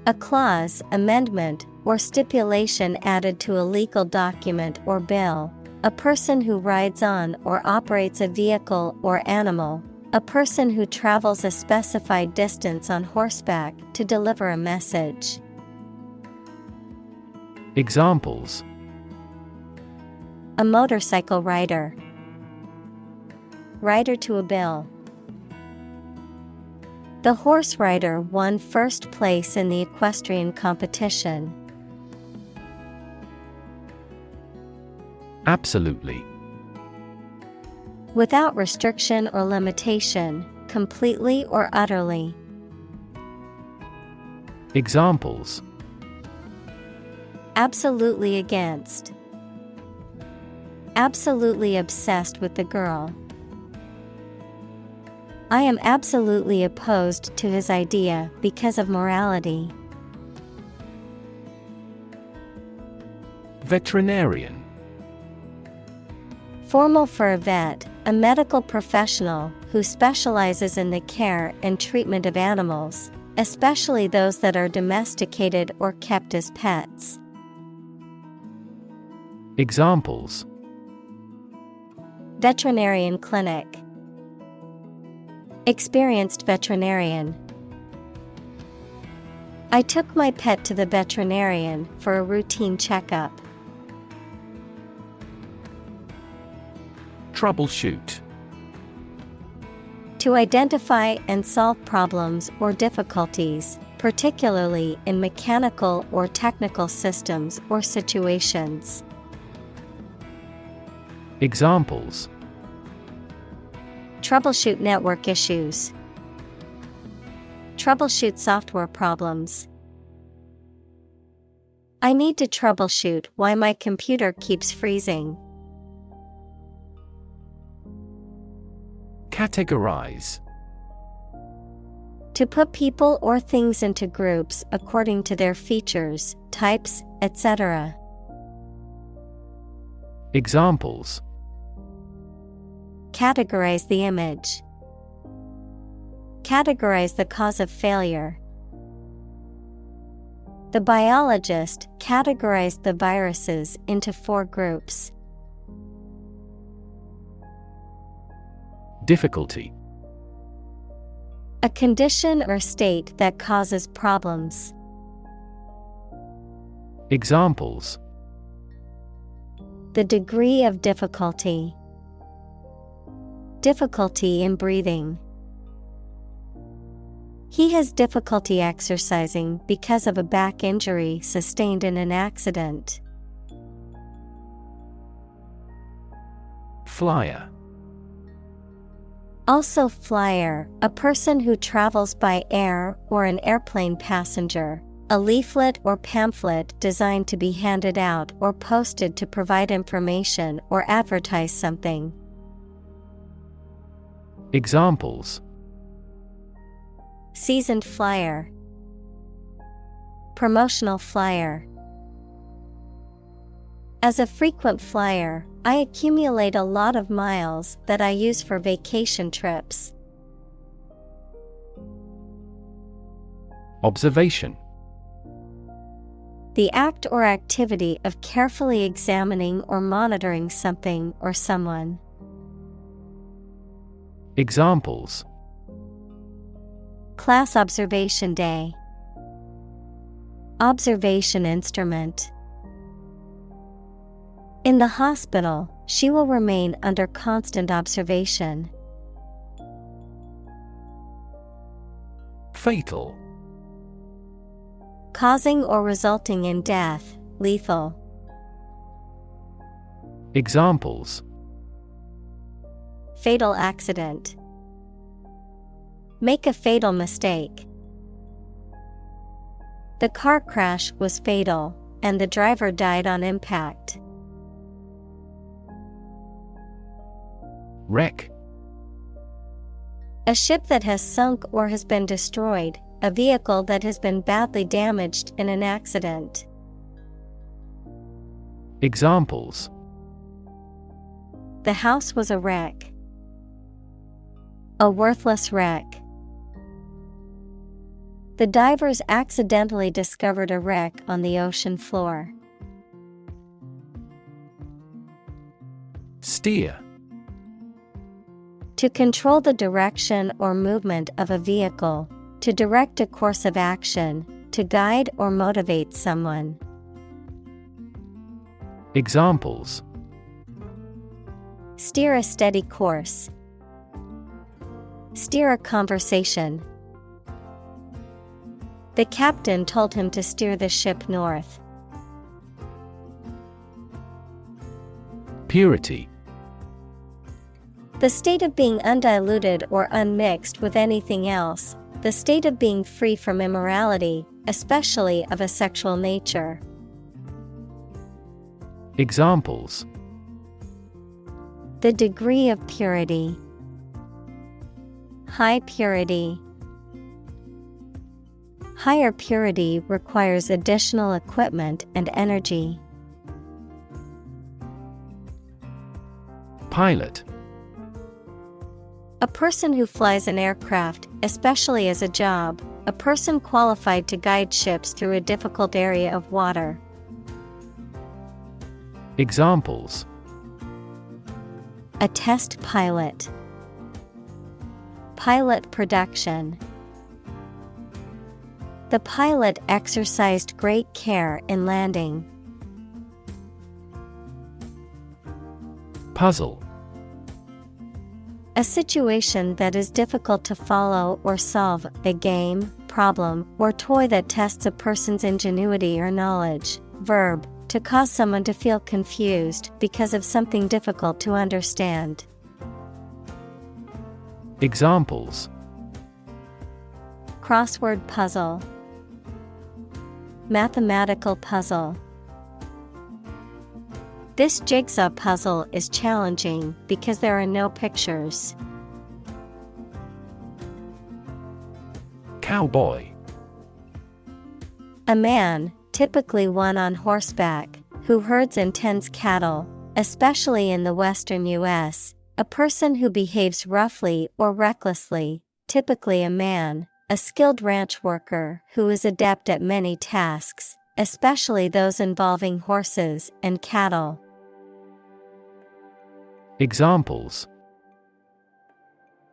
S1: A clause, amendment, or stipulation added to a legal document or bill. A person who rides on or operates a vehicle or animal. A person who travels a specified distance on horseback to deliver a message.
S2: Examples:
S1: A motorcycle rider. Rider to a bill. The horse rider won first place in the equestrian competition.
S2: Absolutely.
S1: Without restriction or limitation, completely or utterly.
S2: Examples:
S1: Absolutely against. Absolutely obsessed with the girl. I am absolutely opposed to his idea because of morality.
S2: Veterinarian.
S1: Formal for a vet, a medical professional who specializes in the care and treatment of animals, especially those that are domesticated or kept as pets.
S2: Examples:
S1: Veterinarian clinic. Experienced veterinarian. I took my pet to the veterinarian for a routine checkup.
S2: Troubleshoot.
S1: To identify and solve problems or difficulties, particularly in mechanical or technical systems or situations.
S2: Examples:
S1: Troubleshoot network issues. Troubleshoot software problems. I need to troubleshoot why my computer keeps freezing.
S2: Categorize.
S1: To put people or things into groups according to their features, types, etc.
S2: Examples:
S1: Categorize the image. Categorize the cause of failure. The biologist categorized the viruses into 4 groups.
S2: Difficulty.
S1: A condition or state that causes problems.
S2: Examples:
S1: The degree of difficulty. Difficulty in breathing. He has difficulty exercising because of a back injury sustained in an accident.
S2: Flyer.
S1: Also flyer, a person who travels by air or an airplane passenger. A leaflet or pamphlet designed to be handed out or posted to provide information or advertise something.
S2: Examples:
S1: Seasoned flyer. Promotional flyer. As a frequent flyer, I accumulate a lot of miles that I use for vacation trips.
S2: Observation.
S1: The act or activity of carefully examining or monitoring something or someone.
S2: Examples:
S1: Class observation day. Observation instrument. In the hospital, she will remain under constant observation.
S2: Fatal.
S1: Causing or resulting in death, lethal.
S2: Examples:
S1: Fatal accident. Make a fatal mistake. The car crash was fatal, and the driver died on impact.
S2: Wreck.
S1: A ship that has sunk or has been destroyed, a vehicle that has been badly damaged in an accident.
S2: Examples:
S1: The house was a wreck. A worthless wreck. The divers accidentally discovered a wreck on the ocean floor.
S2: Steer.
S1: To control the direction or movement of a vehicle, to direct a course of action, to guide or motivate someone.
S2: Examples:
S1: Steer a steady course. Steer a conversation. The captain told him to steer the ship north.
S2: Purity.
S1: The state of being undiluted or unmixed with anything else, the state of being free from immorality, especially of a sexual nature.
S2: Examples:
S1: The degree of purity. High purity. Higher purity requires additional equipment and energy.
S2: Pilot.
S1: A person who flies an aircraft, especially as a job, a person qualified to guide ships through a difficult area of water.
S2: Examples:
S1: A test pilot. Pilot production. The pilot exercised great care in landing.
S2: Puzzle.
S1: A situation that is difficult to follow or solve, a game, problem, or toy that tests a person's ingenuity or knowledge. Verb, to cause someone to feel confused because of something difficult to understand.
S2: Examples:
S1: Crossword puzzle. Mathematical puzzle. This jigsaw puzzle is challenging because there are no pictures.
S2: Cowboy.
S1: A man, typically one on horseback, who herds and tends cattle, especially in the western U.S., a person who behaves roughly or recklessly, typically a man, a skilled ranch worker who is adept at many tasks, especially those involving horses and cattle.
S2: Examples: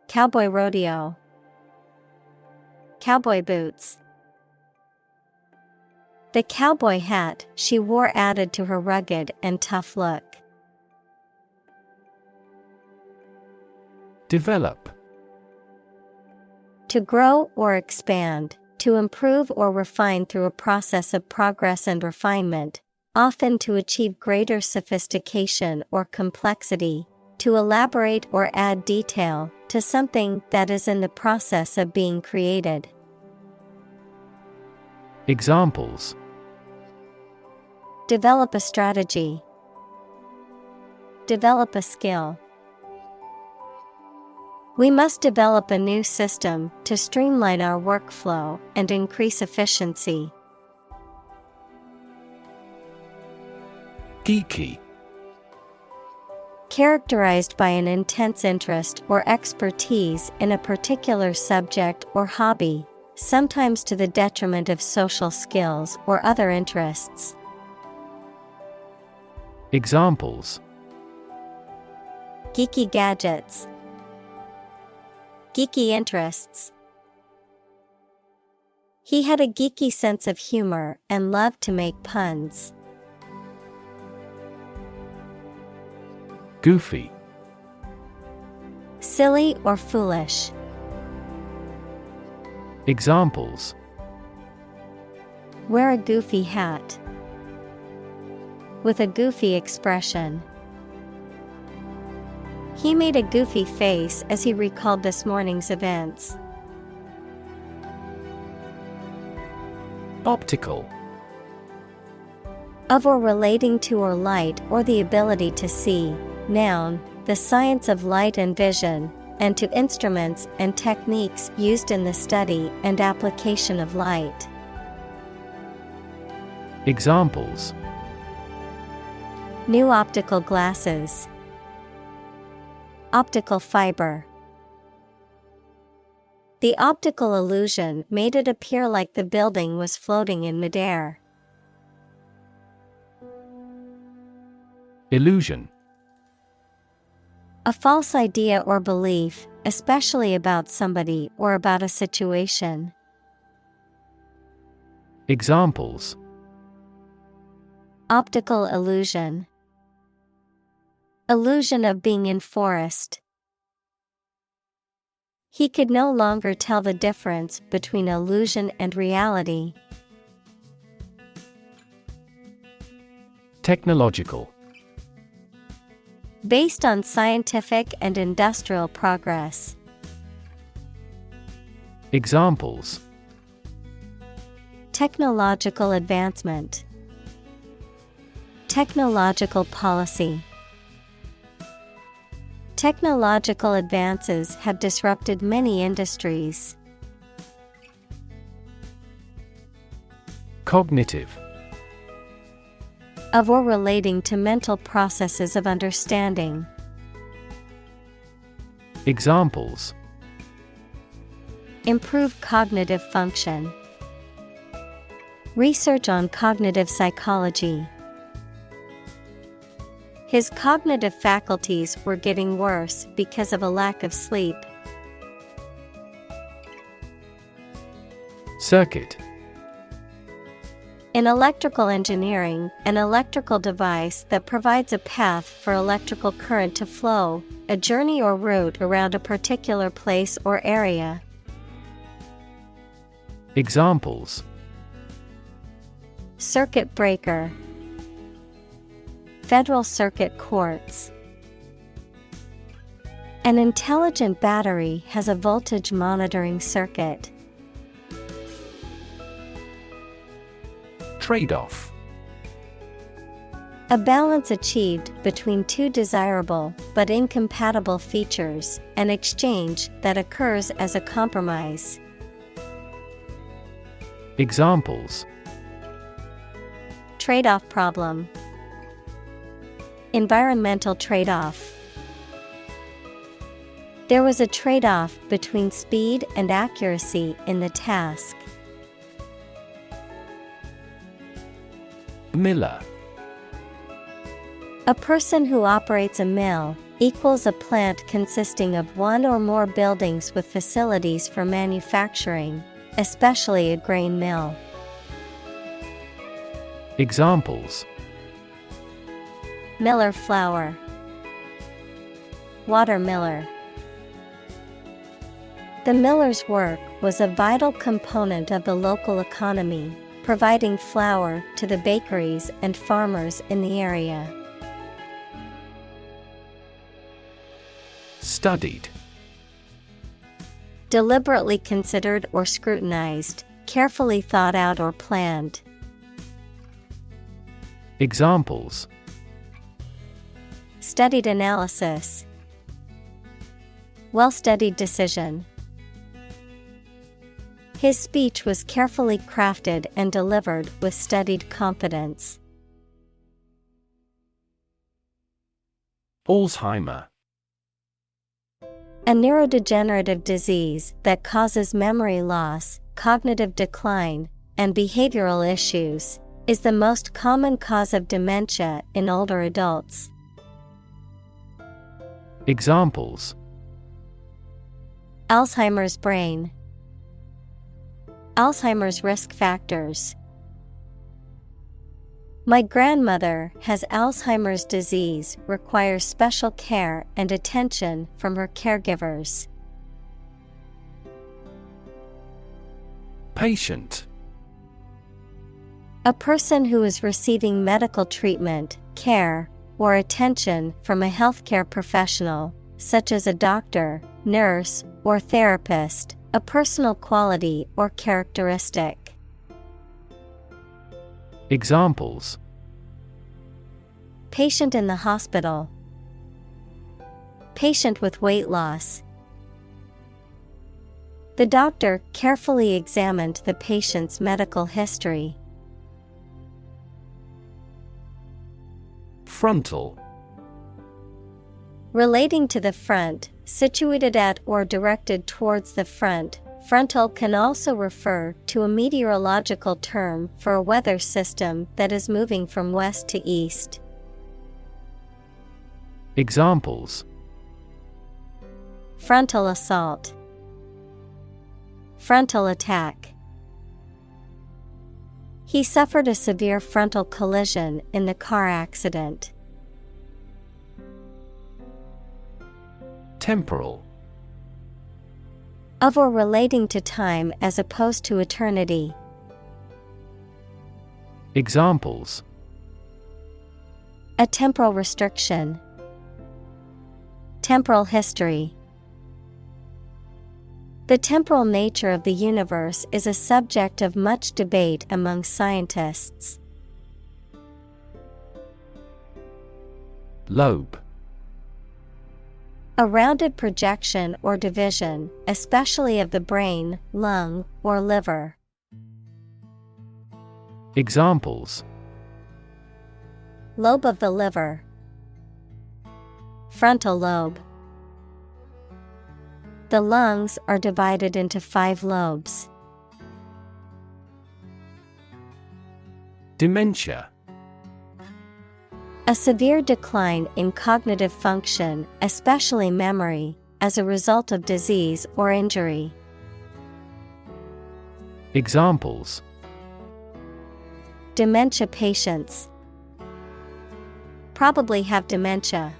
S1: Cowboy rodeo. Cowboy boots. The cowboy hat she wore added to her rugged and tough look.
S2: Develop.
S1: To grow or expand, to improve or refine through a process of progress and refinement, often to achieve greater sophistication or complexity, to elaborate or add detail to something that is in the process of being created.
S2: Examples:
S1: Develop a strategy. Develop a skill. We must develop a new system to streamline our workflow and increase efficiency.
S2: Geeky.
S1: Characterized by an intense interest or expertise in a particular subject or hobby, sometimes to the detriment of social skills or other interests.
S2: Examples:
S1: Geeky gadgets. Geeky interests. He had a geeky sense of humor and loved to make puns.
S2: Goofy.
S1: Silly or foolish.
S2: Examples:
S1: Wear a goofy hat. With a goofy expression. He made a goofy face as he recalled this morning's events.
S2: Optical.
S1: Of or relating to or light or the ability to see. Noun, the science of light and vision, and to instruments and techniques used in the study and application of light.
S2: Examples:
S1: New optical glasses. Optical fiber. The optical illusion made it appear like the building was floating in midair.
S2: Illusion.
S1: A false idea or belief, especially about somebody or about a situation.
S2: Examples:
S1: Optical illusion. Illusion of being in forest. He could no longer tell the difference between illusion and reality.
S2: Technological.
S1: Based on scientific and industrial progress.
S2: Examples:
S1: Technological advancement. Technological policy. Technological advances have disrupted many industries.
S2: Cognitive.
S1: Of or relating to mental processes of understanding.
S2: Examples:
S1: Improve cognitive function. Research on cognitive psychology. His cognitive faculties were getting worse because of a lack of sleep.
S2: Circuit.
S1: In electrical engineering, an electrical device that provides a path for electrical current to flow, a journey or route around a particular place or area.
S2: Examples:
S1: Circuit breaker, Federal Circuit courts. An intelligent battery has a voltage monitoring circuit.
S2: Trade-off.
S1: A balance achieved between two desirable but incompatible features, an exchange that occurs as a compromise.
S2: Examples:
S1: Trade-off problem, environmental trade-off. There was a trade-off between speed and accuracy in the task.
S2: Miller.
S1: A person who operates a mill equals a plant consisting of one or more buildings with facilities for manufacturing, especially a grain mill.
S2: Examples:
S1: Miller flour, watermiller. The miller's work was a vital component of the local economy, providing flour to the bakeries and farmers in the area.
S2: Studied.
S1: Deliberately considered or scrutinized, carefully thought out or planned.
S2: Examples:
S1: Studied analysis, well-studied decision. His speech was carefully crafted and delivered with studied confidence.
S2: Alzheimer.
S1: A neurodegenerative disease that causes memory loss, cognitive decline, and behavioral issues, is the most common cause of dementia in older adults.
S2: Examples:
S1: Alzheimer's brain, Alzheimer's risk factors. My grandmother has Alzheimer's disease, requires special care and attention from her caregivers.
S2: Patient.
S1: A person who is receiving medical treatment, care, or attention from a healthcare professional, such as a doctor, nurse, or therapist, a personal quality or characteristic.
S2: Examples:
S1: Patient in the hospital, patient with weight loss. The doctor carefully examined the patient's medical history.
S2: Frontal.
S1: Relating to the front, situated at or directed towards the front, frontal can also refer to a meteorological term for a weather system that is moving from west to east.
S2: Examples:
S1: Frontal assault, frontal attack. He suffered a severe frontal collision in the car accident.
S2: Temporal.
S1: Of or relating to time as opposed to eternity.
S2: Examples:
S1: A temporal restriction, temporal history. The temporal nature of the universe is a subject of much debate among scientists.
S2: Lobe.
S1: A rounded projection or division, especially of the brain, lung, or liver.
S2: Examples:
S1: Lobe of the liver, frontal lobe. The lungs are divided into 5 lobes.
S2: Dementia.
S1: A severe decline in cognitive function, especially memory, as a result of disease or injury.
S2: Examples.
S1: Dementia patients probably have dementia.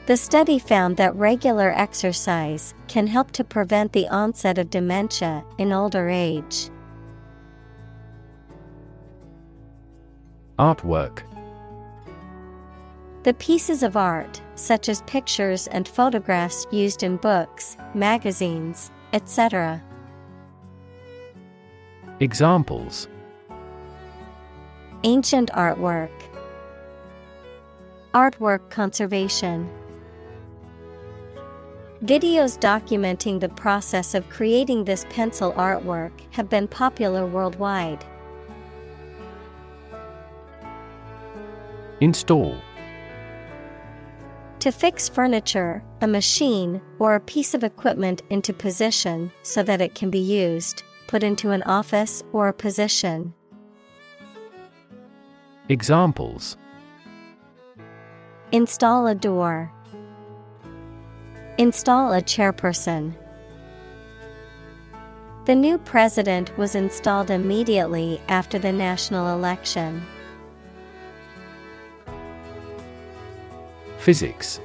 S1: The study found that regular exercise can help to prevent the onset of dementia in older age.
S2: Artwork.
S1: The pieces of art, such as pictures and photographs used in books, magazines, etc.
S2: Examples.
S1: Ancient artwork. Artwork conservation. Videos documenting the process of creating this pencil artwork have been popular worldwide.
S2: Install.
S1: To fix furniture, a machine, or a piece of equipment into position so that it can be used, put into an office or a position.
S2: Examples.
S1: Install a door. Install a chairperson. The new president was installed immediately after the national election.
S2: Physics.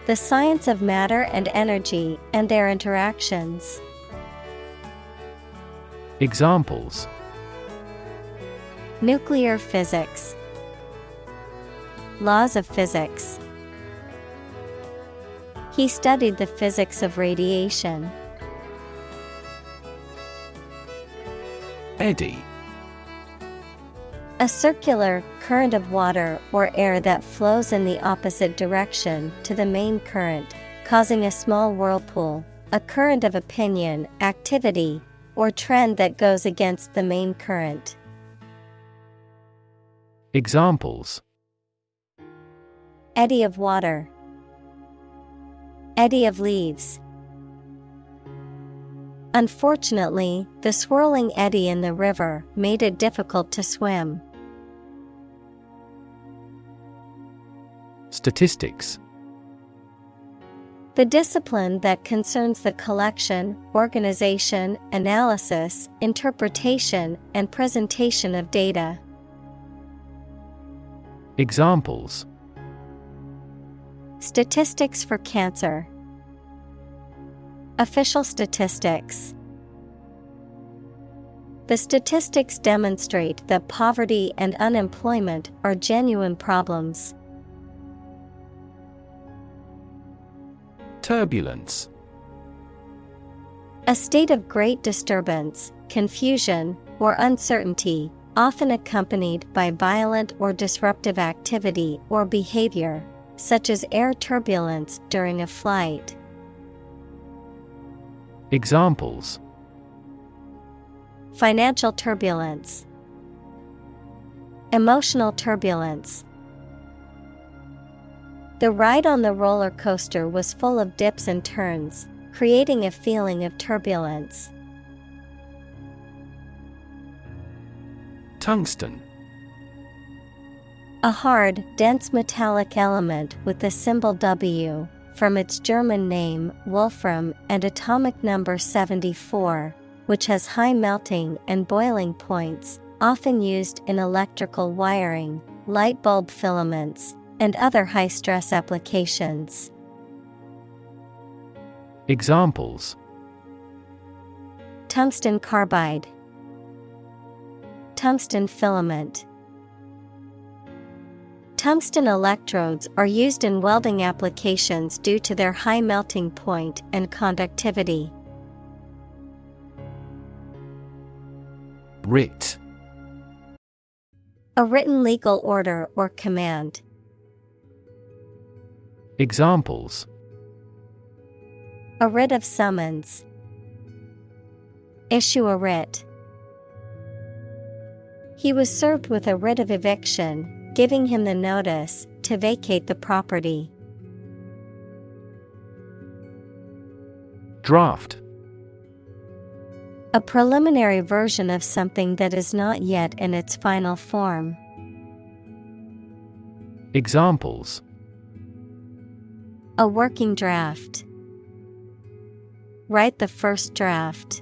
S1: The science of matter and energy and their interactions.
S2: Examples.
S1: Nuclear physics. Laws of physics. He studied the physics of radiation.
S2: Eddy.
S1: A circular current of water or air that flows in the opposite direction to the main current, causing a small whirlpool, a current of opinion, activity, or trend that goes against the main current.
S2: Examples.
S1: Eddy of water. Eddy of leaves. Unfortunately, the swirling eddy in the river made it difficult to swim.
S2: Statistics.
S1: The discipline that concerns the collection, organization, analysis, interpretation, and presentation of data.
S2: Examples.
S1: Statistics for cancer. Official statistics. The statistics demonstrate that poverty and unemployment are genuine problems.
S2: Turbulence.
S1: A state of great disturbance, confusion, or uncertainty, often accompanied by violent or disruptive activity or behavior, such as air turbulence during a flight.
S2: Examples.
S1: Financial turbulence. Emotional turbulence. The ride on the roller coaster was full of dips and turns, creating a feeling of turbulence.
S2: Tungsten.
S1: A hard, dense metallic element with the symbol W, from its German name Wolfram and atomic number 74, which has high melting and boiling points, often used in electrical wiring, light bulb filaments, and other high-stress applications.
S2: Examples.
S1: Tungsten carbide. Tungsten filament. Tungsten electrodes are used in welding applications due to their high melting point and conductivity.
S2: Writ.
S1: A written legal order or command.
S2: Examples.
S1: A writ of summons. Issue a writ. He was served with a writ of eviction, giving him the notice to vacate the property.
S2: Draft.
S1: A preliminary version of something that is not yet in its final form.
S2: Examples.
S1: A working draft. Write the first draft.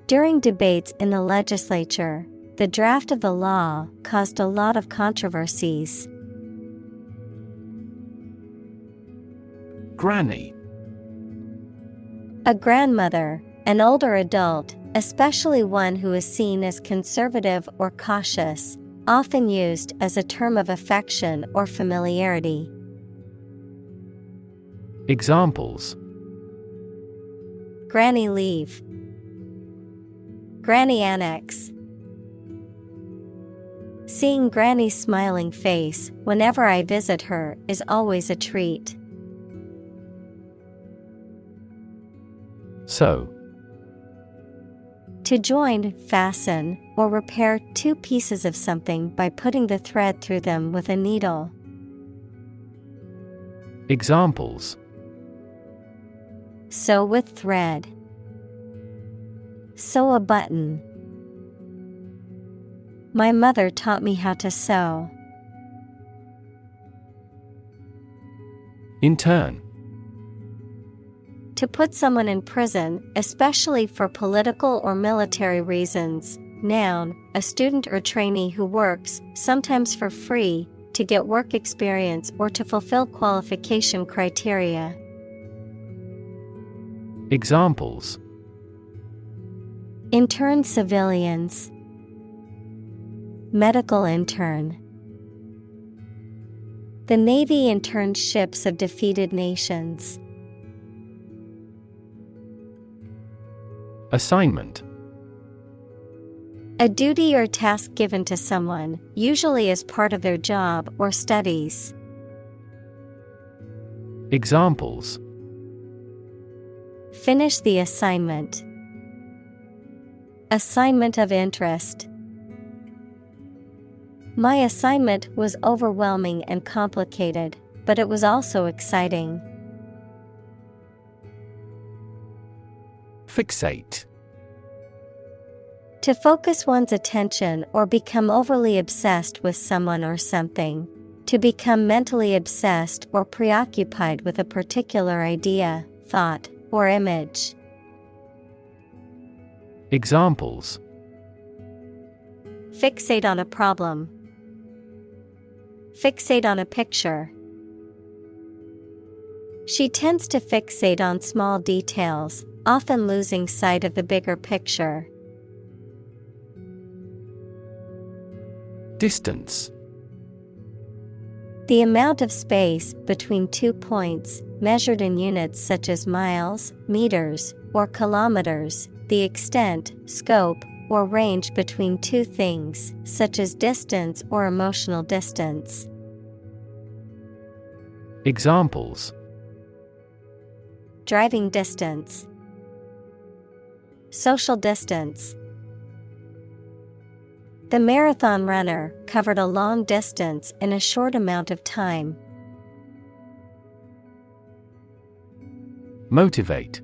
S1: During debates in the legislature, the draft of the law caused a lot of controversies.
S2: Granny.
S1: A grandmother, an older adult, especially one who is seen as conservative or cautious, often used as a term of affection or familiarity.
S2: Examples:
S1: Granny leave, Granny annex. Seeing Granny's smiling face whenever I visit her is always a treat.
S2: Sew.
S1: To join, fasten, or repair two pieces of something by putting the thread through them with a needle.
S2: Examples:
S1: Sew with thread. Sew a button. My mother taught me how to sew.
S2: Intern.
S1: To put someone in prison, especially for political or military reasons. Noun, a student or trainee who works, sometimes for free, to get work experience or to fulfill qualification criteria.
S2: Examples:
S1: Intern civilians. Medical intern. The Navy interned ships of defeated nations.
S2: Assignment.
S1: A duty or task given to someone, usually as part of their job or studies.
S2: Examples:
S1: Finish the assignment. Assignment of interest. My assignment was overwhelming and complicated, but it was also exciting.
S2: Fixate.
S1: To focus one's attention or become overly obsessed with someone or something. To become mentally obsessed or preoccupied with a particular idea, thought, or image.
S2: Examples:
S1: Fixate on a problem. Fixate on a picture. She tends to fixate on small details, often losing sight of the bigger picture.
S2: Distance.
S1: The amount of space between 2 points, measured in units such as miles, meters, or kilometers, the extent, scope, or range between two things, such as distance or emotional distance.
S2: Examples:
S1: Driving distance. Social distance. The marathon runner covered a long distance in a short amount of time.
S2: Motivate.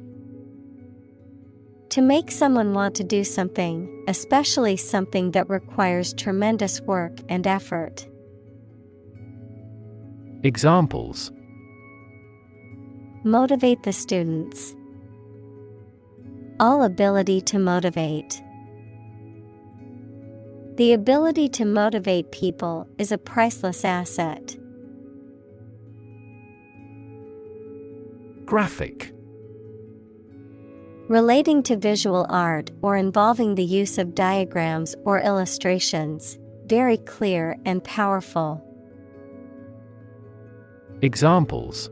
S1: To make someone want to do something, especially something that requires tremendous work and effort.
S2: Examples:
S1: Motivate the students. All ability to motivate. The ability to motivate people is a priceless asset.
S2: Graphic.
S1: Relating to visual art or involving the use of diagrams or illustrations, very clear and powerful.
S2: Examples: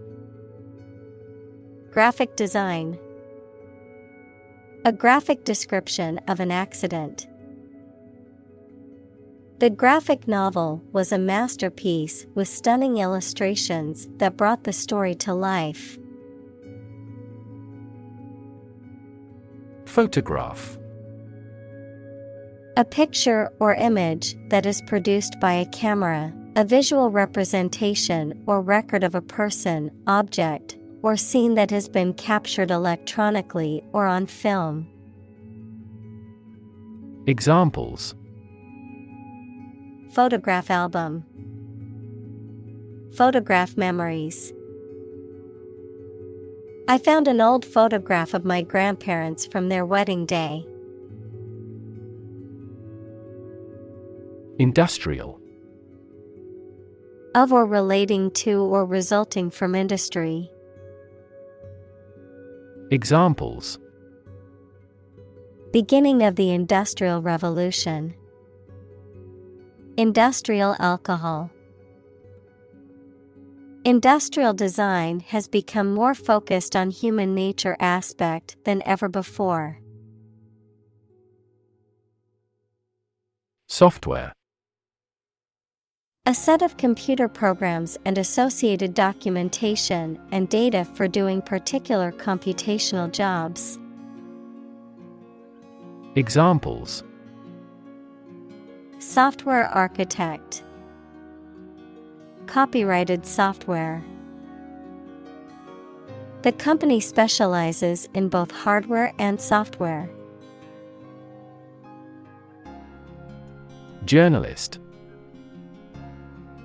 S1: Graphic design. A graphic description of an accident. The graphic novel was a masterpiece with stunning illustrations that brought the story to life.
S2: Photograph.
S1: A picture or image that is produced by a camera, a visual representation or record of a person, object, or scene that has been captured electronically or on film.
S2: Examples:
S1: Photograph album. Photograph memories. I found an old photograph of my grandparents from their wedding day.
S2: Industrial.
S1: Of or relating to or resulting from industry.
S2: Examples:
S1: Beginning of the Industrial Revolution. Industrial alcohol. Industrial design has become more focused on human nature aspect than ever before.
S2: Software.
S1: A set of computer programs and associated documentation and data for doing particular computational jobs.
S2: Examples:
S1: Software architect. Copyrighted software. The company specializes in both hardware and software.
S2: Journalist.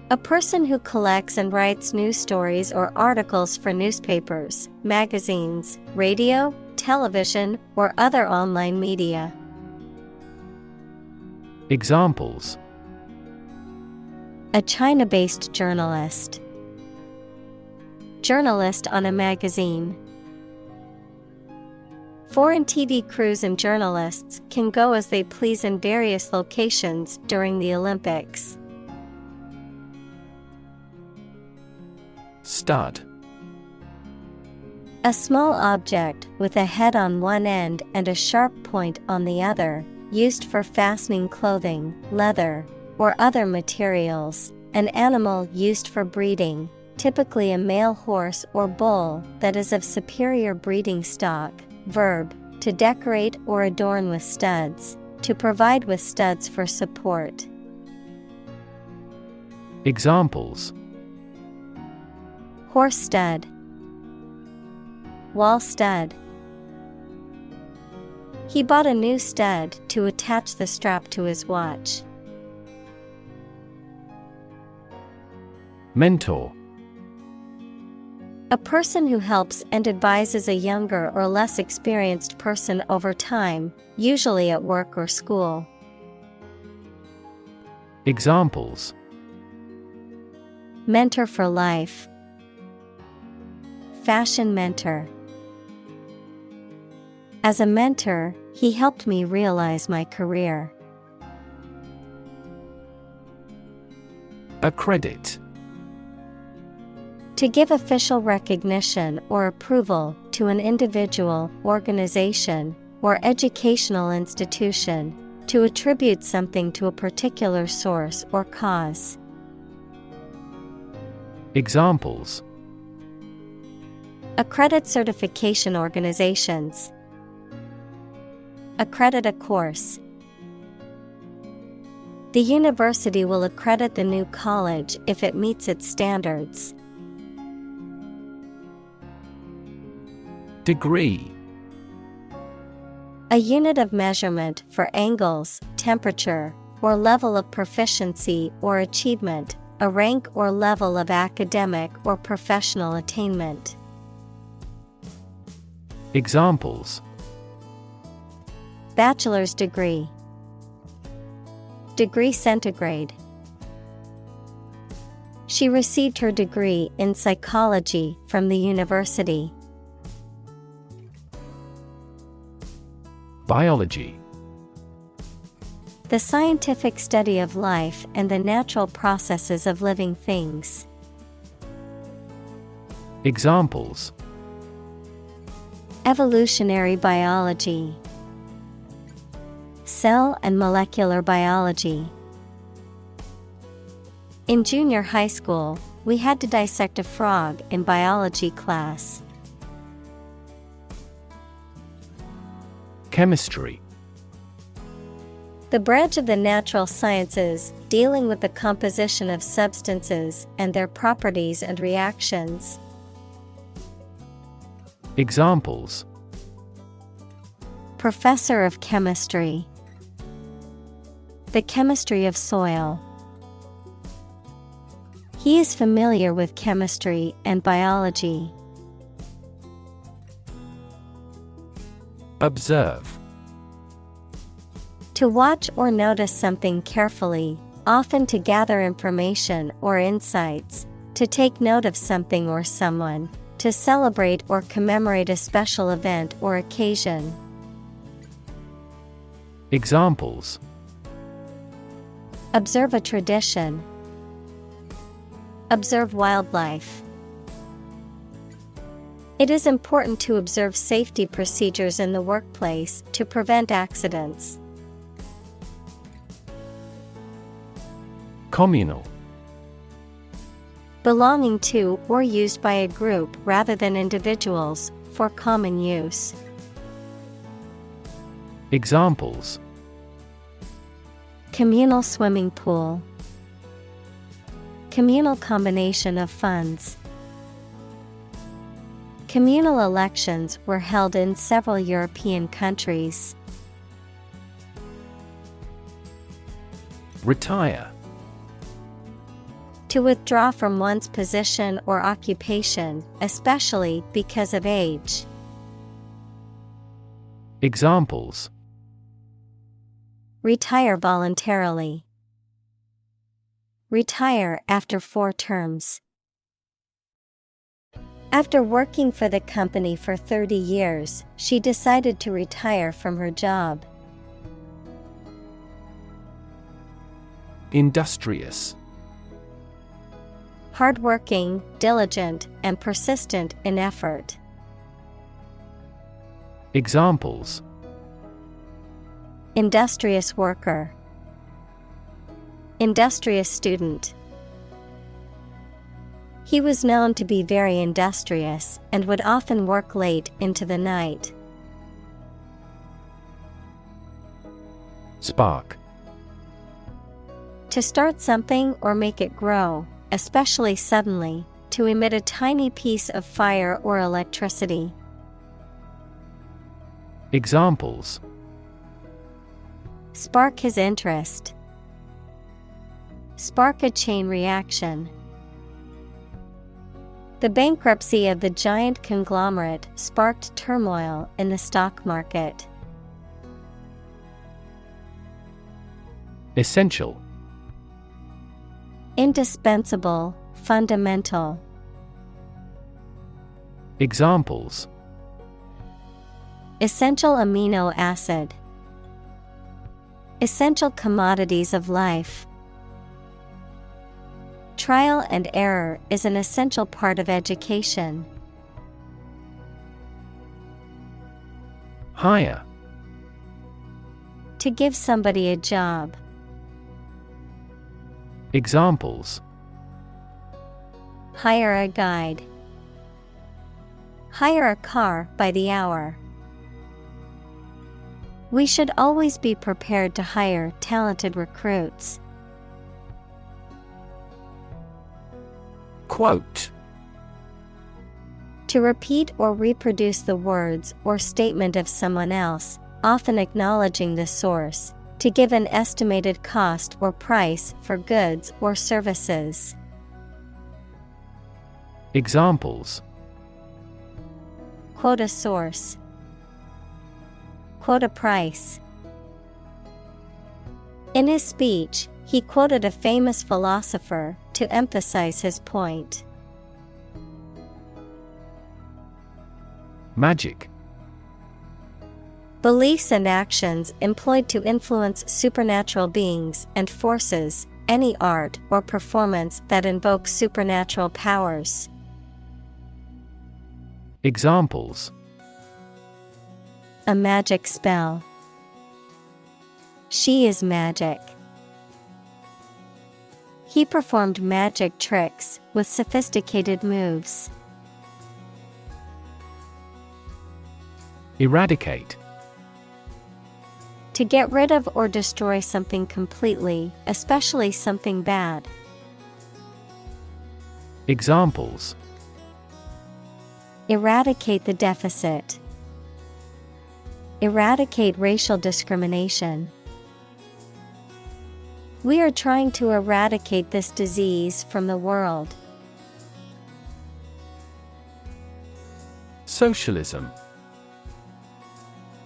S1: A person who collects and writes news stories or articles for newspapers, magazines, radio, television, or other online media.
S2: Examples:
S1: A China-based journalist. Journalist on a magazine. Foreign TV crews and journalists can go as they please in various locations during the Olympics.
S2: Stud.
S1: A small object with a head on one end and a sharp point on the other, used for fastening clothing, leather, or other materials. An animal used for breeding, typically a male horse or bull that is of superior breeding stock. Verb: to decorate or adorn with studs, to provide with studs for support.
S2: Examples:
S1: Horse stud. Wall stud. He bought a new stud to attach the strap to his watch.
S2: Mentor.
S1: A person who helps and advises a younger or less experienced person over time, usually at work or school.
S2: Examples:
S1: Mentor for life. Fashion mentor. As a mentor, he helped me realize my career.
S2: Accredit.
S1: To give official recognition or approval to an individual, organization, or educational institution, to attribute something to a particular source or cause.
S2: Examples:
S1: Accredit certification organizations. Accredit a course. The university will accredit the new college if it meets its standards.
S2: Degree.
S1: A unit of measurement for angles, temperature, or level of proficiency or achievement, a rank or level of academic or professional attainment.
S2: Examples:
S1: Bachelor's degree. Degree centigrade. She received her degree in psychology from the university.
S2: Biology.
S1: The scientific study of life and the natural processes of living things.
S2: Examples:
S1: Evolutionary biology. Cell and molecular biology. In junior high school, we had to dissect a frog in biology class.
S2: Chemistry.
S1: The branch of the natural sciences dealing with the composition of substances and their properties and reactions.
S2: Examples:
S1: Professor of chemistry. The chemistry of soil. He is familiar with chemistry and biology.
S2: Observe.
S1: To watch or notice something carefully, often to gather information or insights, to take note of something or someone, to celebrate or commemorate a special event or occasion.
S2: Examples:
S1: Observe a tradition. Observe wildlife. It is important to observe safety procedures in the workplace to prevent accidents.
S2: Communal.
S1: Belonging to or used by a group rather than individuals, for common use.
S2: Examples:
S1: Communal swimming pool. Communal combination of funds. Communal elections were held in several European countries.
S2: Retire.
S1: To withdraw from one's position or occupation, especially because of age.
S2: Examples:
S1: Retire voluntarily. Retire after 4 terms. After working for the company for 30 years, she decided to retire from her job.
S2: Industrious.
S1: Hardworking, diligent, and persistent in effort.
S2: Examples:
S1: Industrious worker. Industrious student. He was known to be very industrious and would often work late into the night.
S2: Spark.
S1: To start something or make it grow, especially suddenly, to emit a tiny piece of fire or electricity.
S2: Examples:
S1: Spark his interest. Spark a chain reaction. The bankruptcy of the giant conglomerate sparked turmoil in the stock market.
S2: Essential.
S1: Indispensable, fundamental.
S2: Examples:
S1: Essential amino acid. Essential commodities of life. Trial and error is an essential part of education.
S2: Hire.
S1: To give somebody a job.
S2: Examples:
S1: Hire a guide. Hire a car by the hour. We should always be prepared to hire talented recruits.
S2: Quote.
S1: To repeat or reproduce the words or statement of someone else, often acknowledging the source. To give an estimated cost or price for goods or services.
S2: Examples:
S1: Quote a source. Quote a price. In his speech, he quoted a famous philosopher to emphasize his point.
S2: Magic.
S1: Beliefs and actions employed to influence supernatural beings and forces, any art or performance that invokes supernatural powers.
S2: Examples:
S1: A magic spell. She is magic. He performed magic tricks with sophisticated moves.
S2: Eradicate.
S1: To get rid of or destroy something completely, especially something bad.
S2: Examples:
S1: Eradicate the deficit. Eradicate racial discrimination. We are trying to eradicate this disease from the world.
S2: Socialism.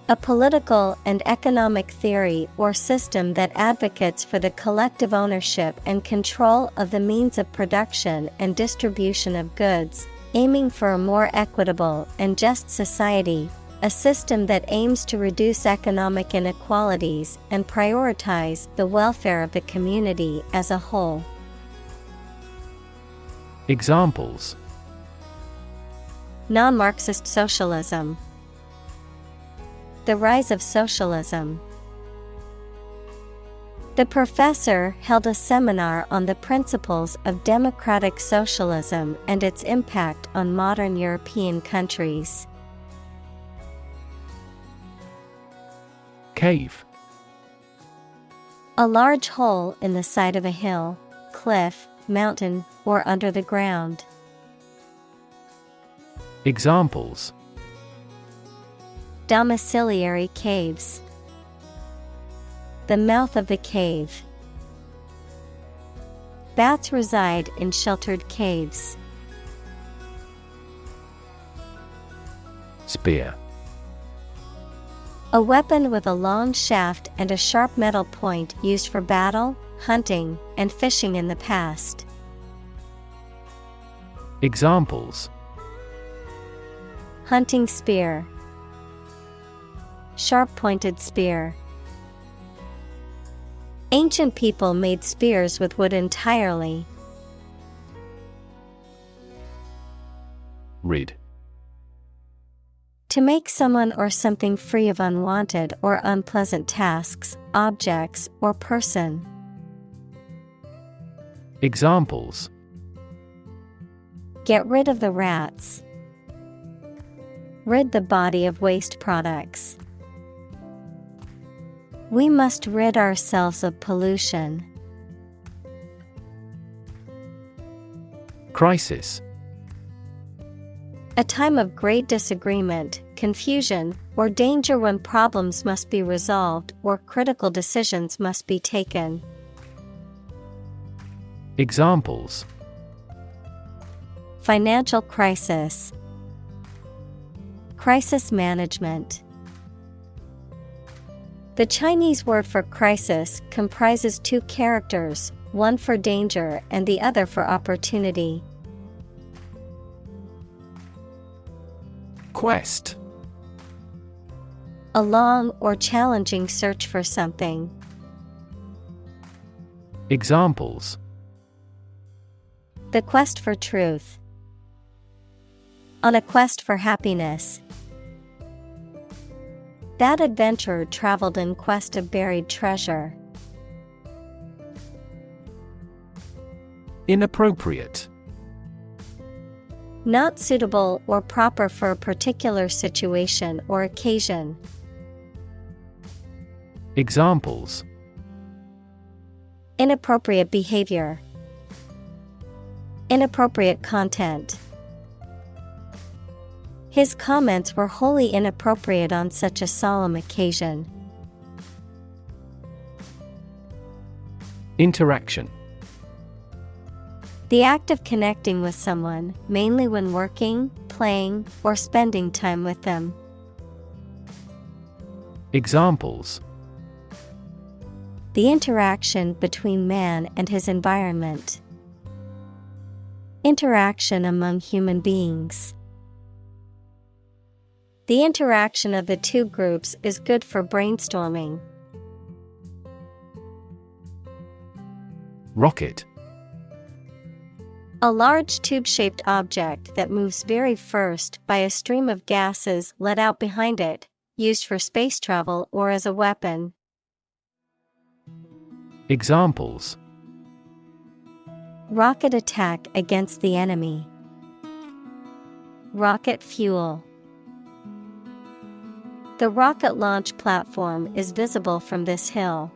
S1: A political and economic theory or system that advocates for the collective ownership and control of the means of production and distribution of goods, aiming for a more equitable and just society, a system that aims to reduce economic inequalities and prioritize the welfare of the community as a whole.
S2: Examples:
S1: Non-Marxist socialism. The rise of socialism. The professor held a seminar on the principles of democratic socialism and its impact on modern European countries.
S2: Cave.
S1: A large hole in the side of a hill, cliff, mountain, or under the ground.
S2: Examples:
S1: Domiciliary caves. The mouth of the cave. Bats reside in sheltered caves.
S2: Spear.
S1: A weapon with a long shaft and a sharp metal point used for battle, hunting, and fishing in the past.
S2: Examples:
S1: Hunting spear. Sharp-pointed spear. Ancient people made spears with wood entirely.
S2: Rid.
S1: To make someone or something free of unwanted or unpleasant tasks, objects, or person.
S2: Examples:
S1: Get rid of the rats. Rid the body of waste products. We must rid ourselves of pollution.
S2: Crisis.
S1: A time of great disagreement, confusion, or danger when problems must be resolved or critical decisions must be taken.
S2: Examples:
S1: Financial crisis. Crisis management. The Chinese word for crisis comprises two characters, one for danger and the other for opportunity.
S2: Quest.
S1: A long or challenging search for something.
S2: Examples:
S1: The quest for truth. On a quest for happiness. That adventurer traveled in quest of buried treasure.
S2: Inappropriate.
S1: Not suitable or proper for a particular situation or occasion.
S2: Examples:
S1: Inappropriate behavior. Inappropriate content. His comments were wholly inappropriate on such a solemn occasion.
S2: Interaction.
S1: The act of connecting with someone, mainly when working, playing, or spending time with them.
S2: Examples:
S1: The interaction between man and his environment. Interaction among human beings. The interaction of the two groups is good for brainstorming.
S2: Rocket.
S1: A large tube-shaped object that moves very first by a stream of gases let out behind it, used for space travel or as a weapon.
S2: Examples:
S1: Rocket attack against the enemy. Rocket fuel. The rocket launch platform is visible from this hill.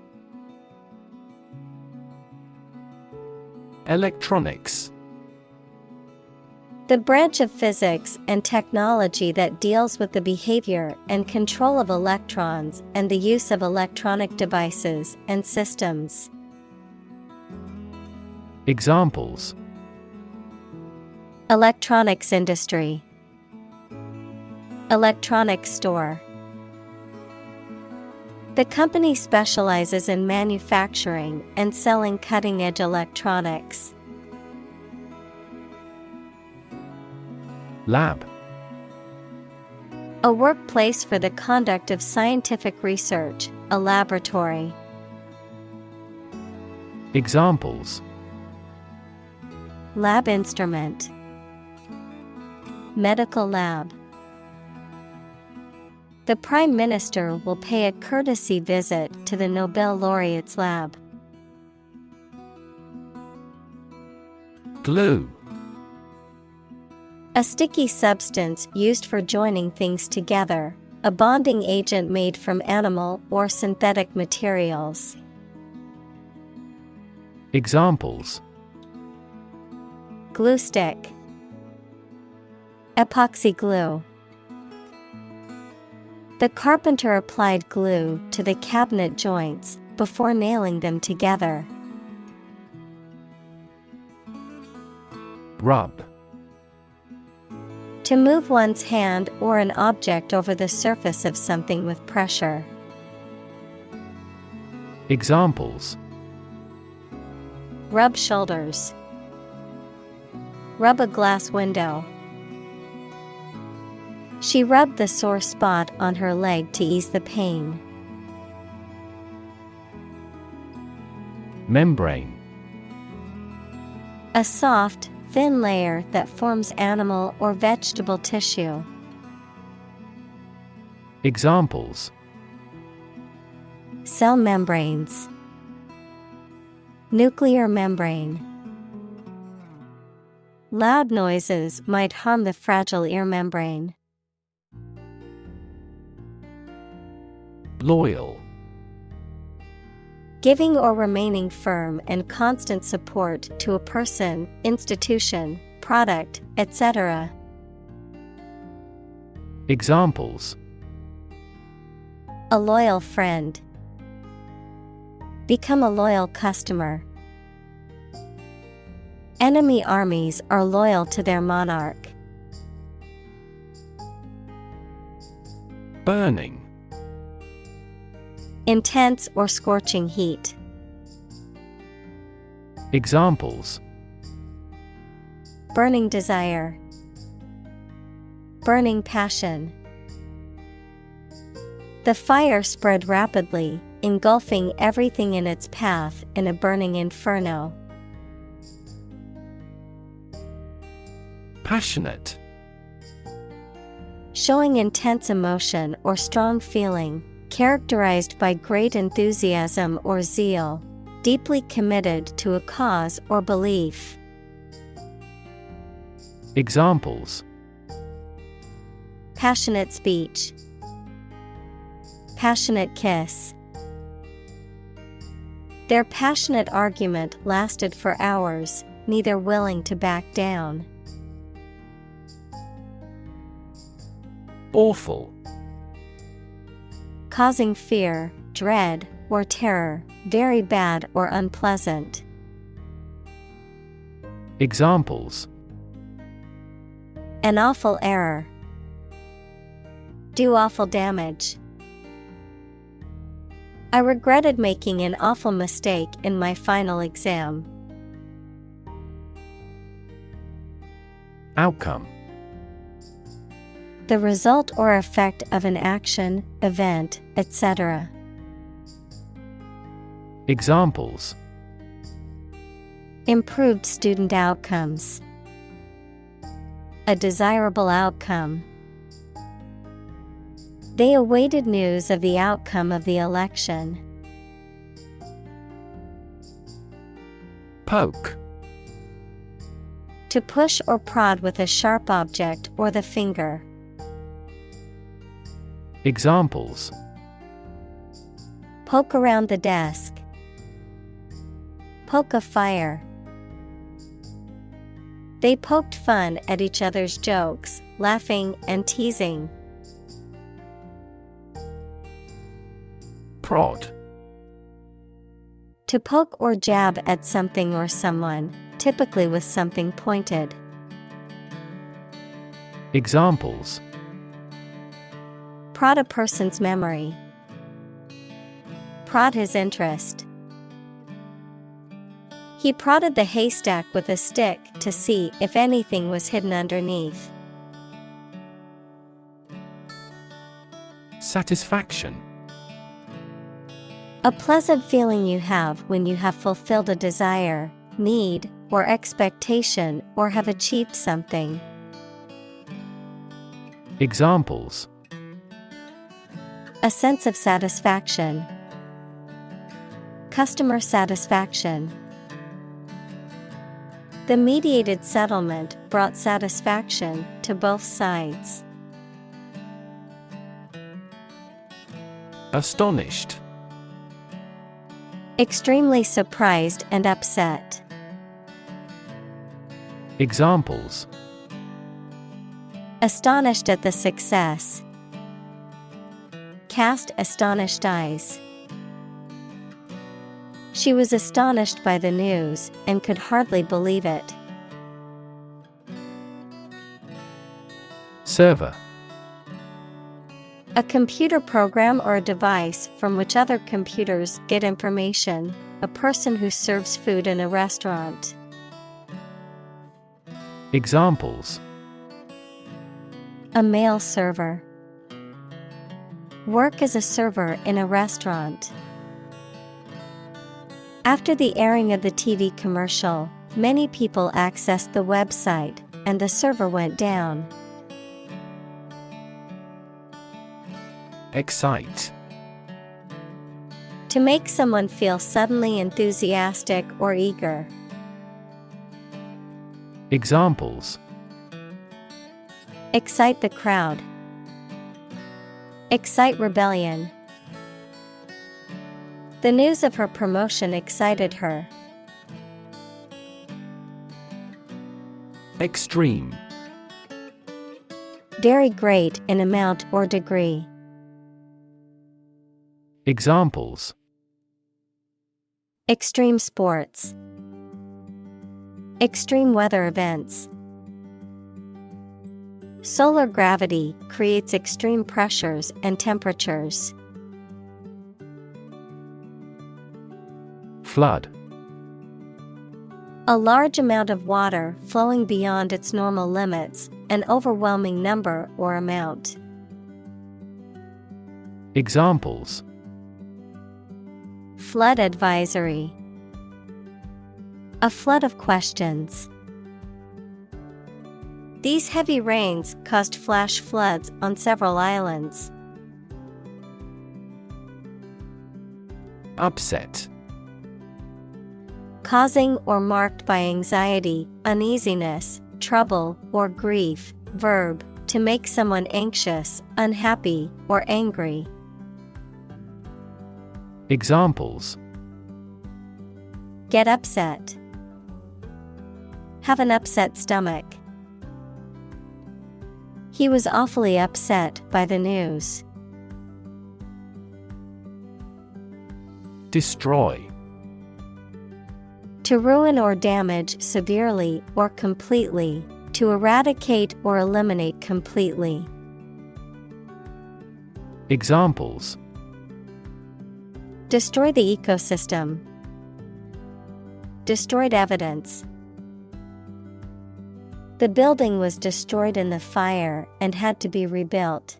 S2: Electronics.
S1: The branch of physics and technology that deals with the behavior and control of electrons and the use of electronic devices and systems.
S2: Examples:
S1: Electronics industry. Electronics store. The company specializes in manufacturing and selling cutting-edge electronics.
S2: Lab.
S1: A workplace for the conduct of scientific research, a laboratory.
S2: Examples:
S1: Lab instrument, medical lab. The Prime Minister will pay a courtesy visit to the Nobel laureate's lab.
S2: Glue.
S1: A sticky substance used for joining things together, a bonding agent made from animal or synthetic materials.
S2: Examples:
S1: Glue stick, epoxy glue. The carpenter applied glue to the cabinet joints before nailing them together.
S2: Rub.
S1: To move one's hand or an object over the surface of something with pressure.
S2: Examples:
S1: Rub shoulders, rub a glass window. She rubbed the sore spot on her leg to ease the pain.
S2: Membrane.
S1: A soft, thin layer that forms animal or vegetable tissue.
S2: Examples:
S1: Cell membranes, nuclear membrane. Loud noises might harm the fragile ear membrane.
S2: Loyal.
S1: Giving or remaining firm and constant support to a person, institution, product, etc.
S2: Examples:
S1: A loyal friend. Become a loyal customer. Enemy armies are loyal to their monarch.
S2: Burning.
S1: Intense or scorching heat.
S2: Examples:
S1: Burning desire, burning passion. The fire spread rapidly, engulfing everything in its path in a burning inferno.
S2: Passionate.
S1: Showing intense emotion or strong feeling, characterized by great enthusiasm or zeal, deeply committed to a cause or belief.
S2: Examples:
S1: Passionate speech, passionate kiss. Their passionate argument lasted for hours, neither willing to back down.
S2: Awful.
S1: Causing fear, dread, or terror, very bad or unpleasant.
S2: Examples:
S1: An awful error. Do awful damage. I regretted making an awful mistake in my final exam.
S2: Outcome.
S1: The result or effect of an action, event, etc.
S2: Examples:
S1: Improved student outcomes. A desirable outcome. They awaited news of the outcome of the election.
S2: Poke.
S1: To push or prod with a sharp object or the finger.
S2: Examples:
S1: Poke around the desk. Poke a fire. They poked fun at each other's jokes, laughing and teasing.
S2: Prod.
S1: To poke or jab at something or someone, typically with something pointed.
S2: Examples:
S1: Prod a person's memory. prod his interest. He prodded the haystack with a stick to see if anything was hidden underneath.
S2: Satisfaction.
S1: A pleasant feeling you have when you have fulfilled a desire, need, or expectation or have achieved something.
S2: Examples:
S1: A sense of satisfaction. Customer satisfaction. The mediated settlement brought satisfaction to both sides.
S2: Astonished.
S1: Extremely surprised and upset.
S2: Examples:
S1: Astonished at the success. Cast astonished eyes. She was astonished by the news and could hardly believe it.
S2: Server.
S1: A computer program or a device from which other computers get information. A person who serves food in a restaurant.
S2: Examples:
S1: A mail server. Work as a server in a restaurant. After the airing of the TV commercial, many people accessed the website, and the server went down.
S2: Excite.
S1: To make someone feel suddenly enthusiastic or eager.
S2: Examples:
S1: Excite the crowd. Excite rebellion. The news of her promotion excited her.
S2: Extreme.
S1: Very great in amount or degree.
S2: Examples:
S1: Extreme sports. Extreme weather events. Solar gravity creates extreme pressures and temperatures.
S2: Flood.
S1: A large amount of water flowing beyond its normal limits, an overwhelming number or amount.
S2: Examples:
S1: Flood advisory. A flood of questions. These heavy rains caused flash floods on several islands.
S2: Upset.
S1: Causing or marked by anxiety, uneasiness, trouble, or grief. Verb, to make someone anxious, unhappy, or angry.
S2: Examples:
S1: Get upset. Have an upset stomach. He was awfully upset by the news.
S2: Destroy.
S1: To ruin or damage severely or completely. To eradicate or eliminate completely.
S2: Examples:
S1: Destroy the ecosystem. Destroyed evidence. The building was destroyed in the fire and had to be rebuilt.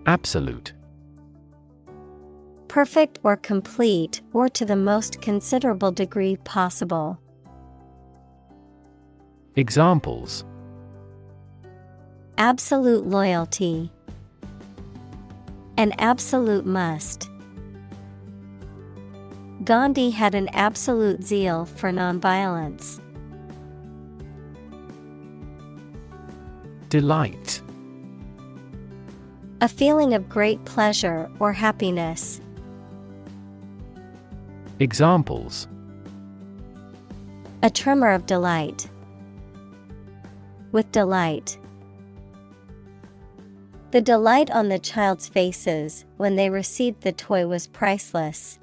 S2: Absolute.
S1: Perfect or complete or to the most considerable degree possible.
S2: Examples:
S1: Absolute loyalty. An absolute must. Gandhi had an absolute zeal for nonviolence.
S2: Delight.
S1: A feeling of great pleasure or happiness.
S2: Examples:
S1: A tremor of delight. With delight. The delight on the child's faces when they received the toy was priceless.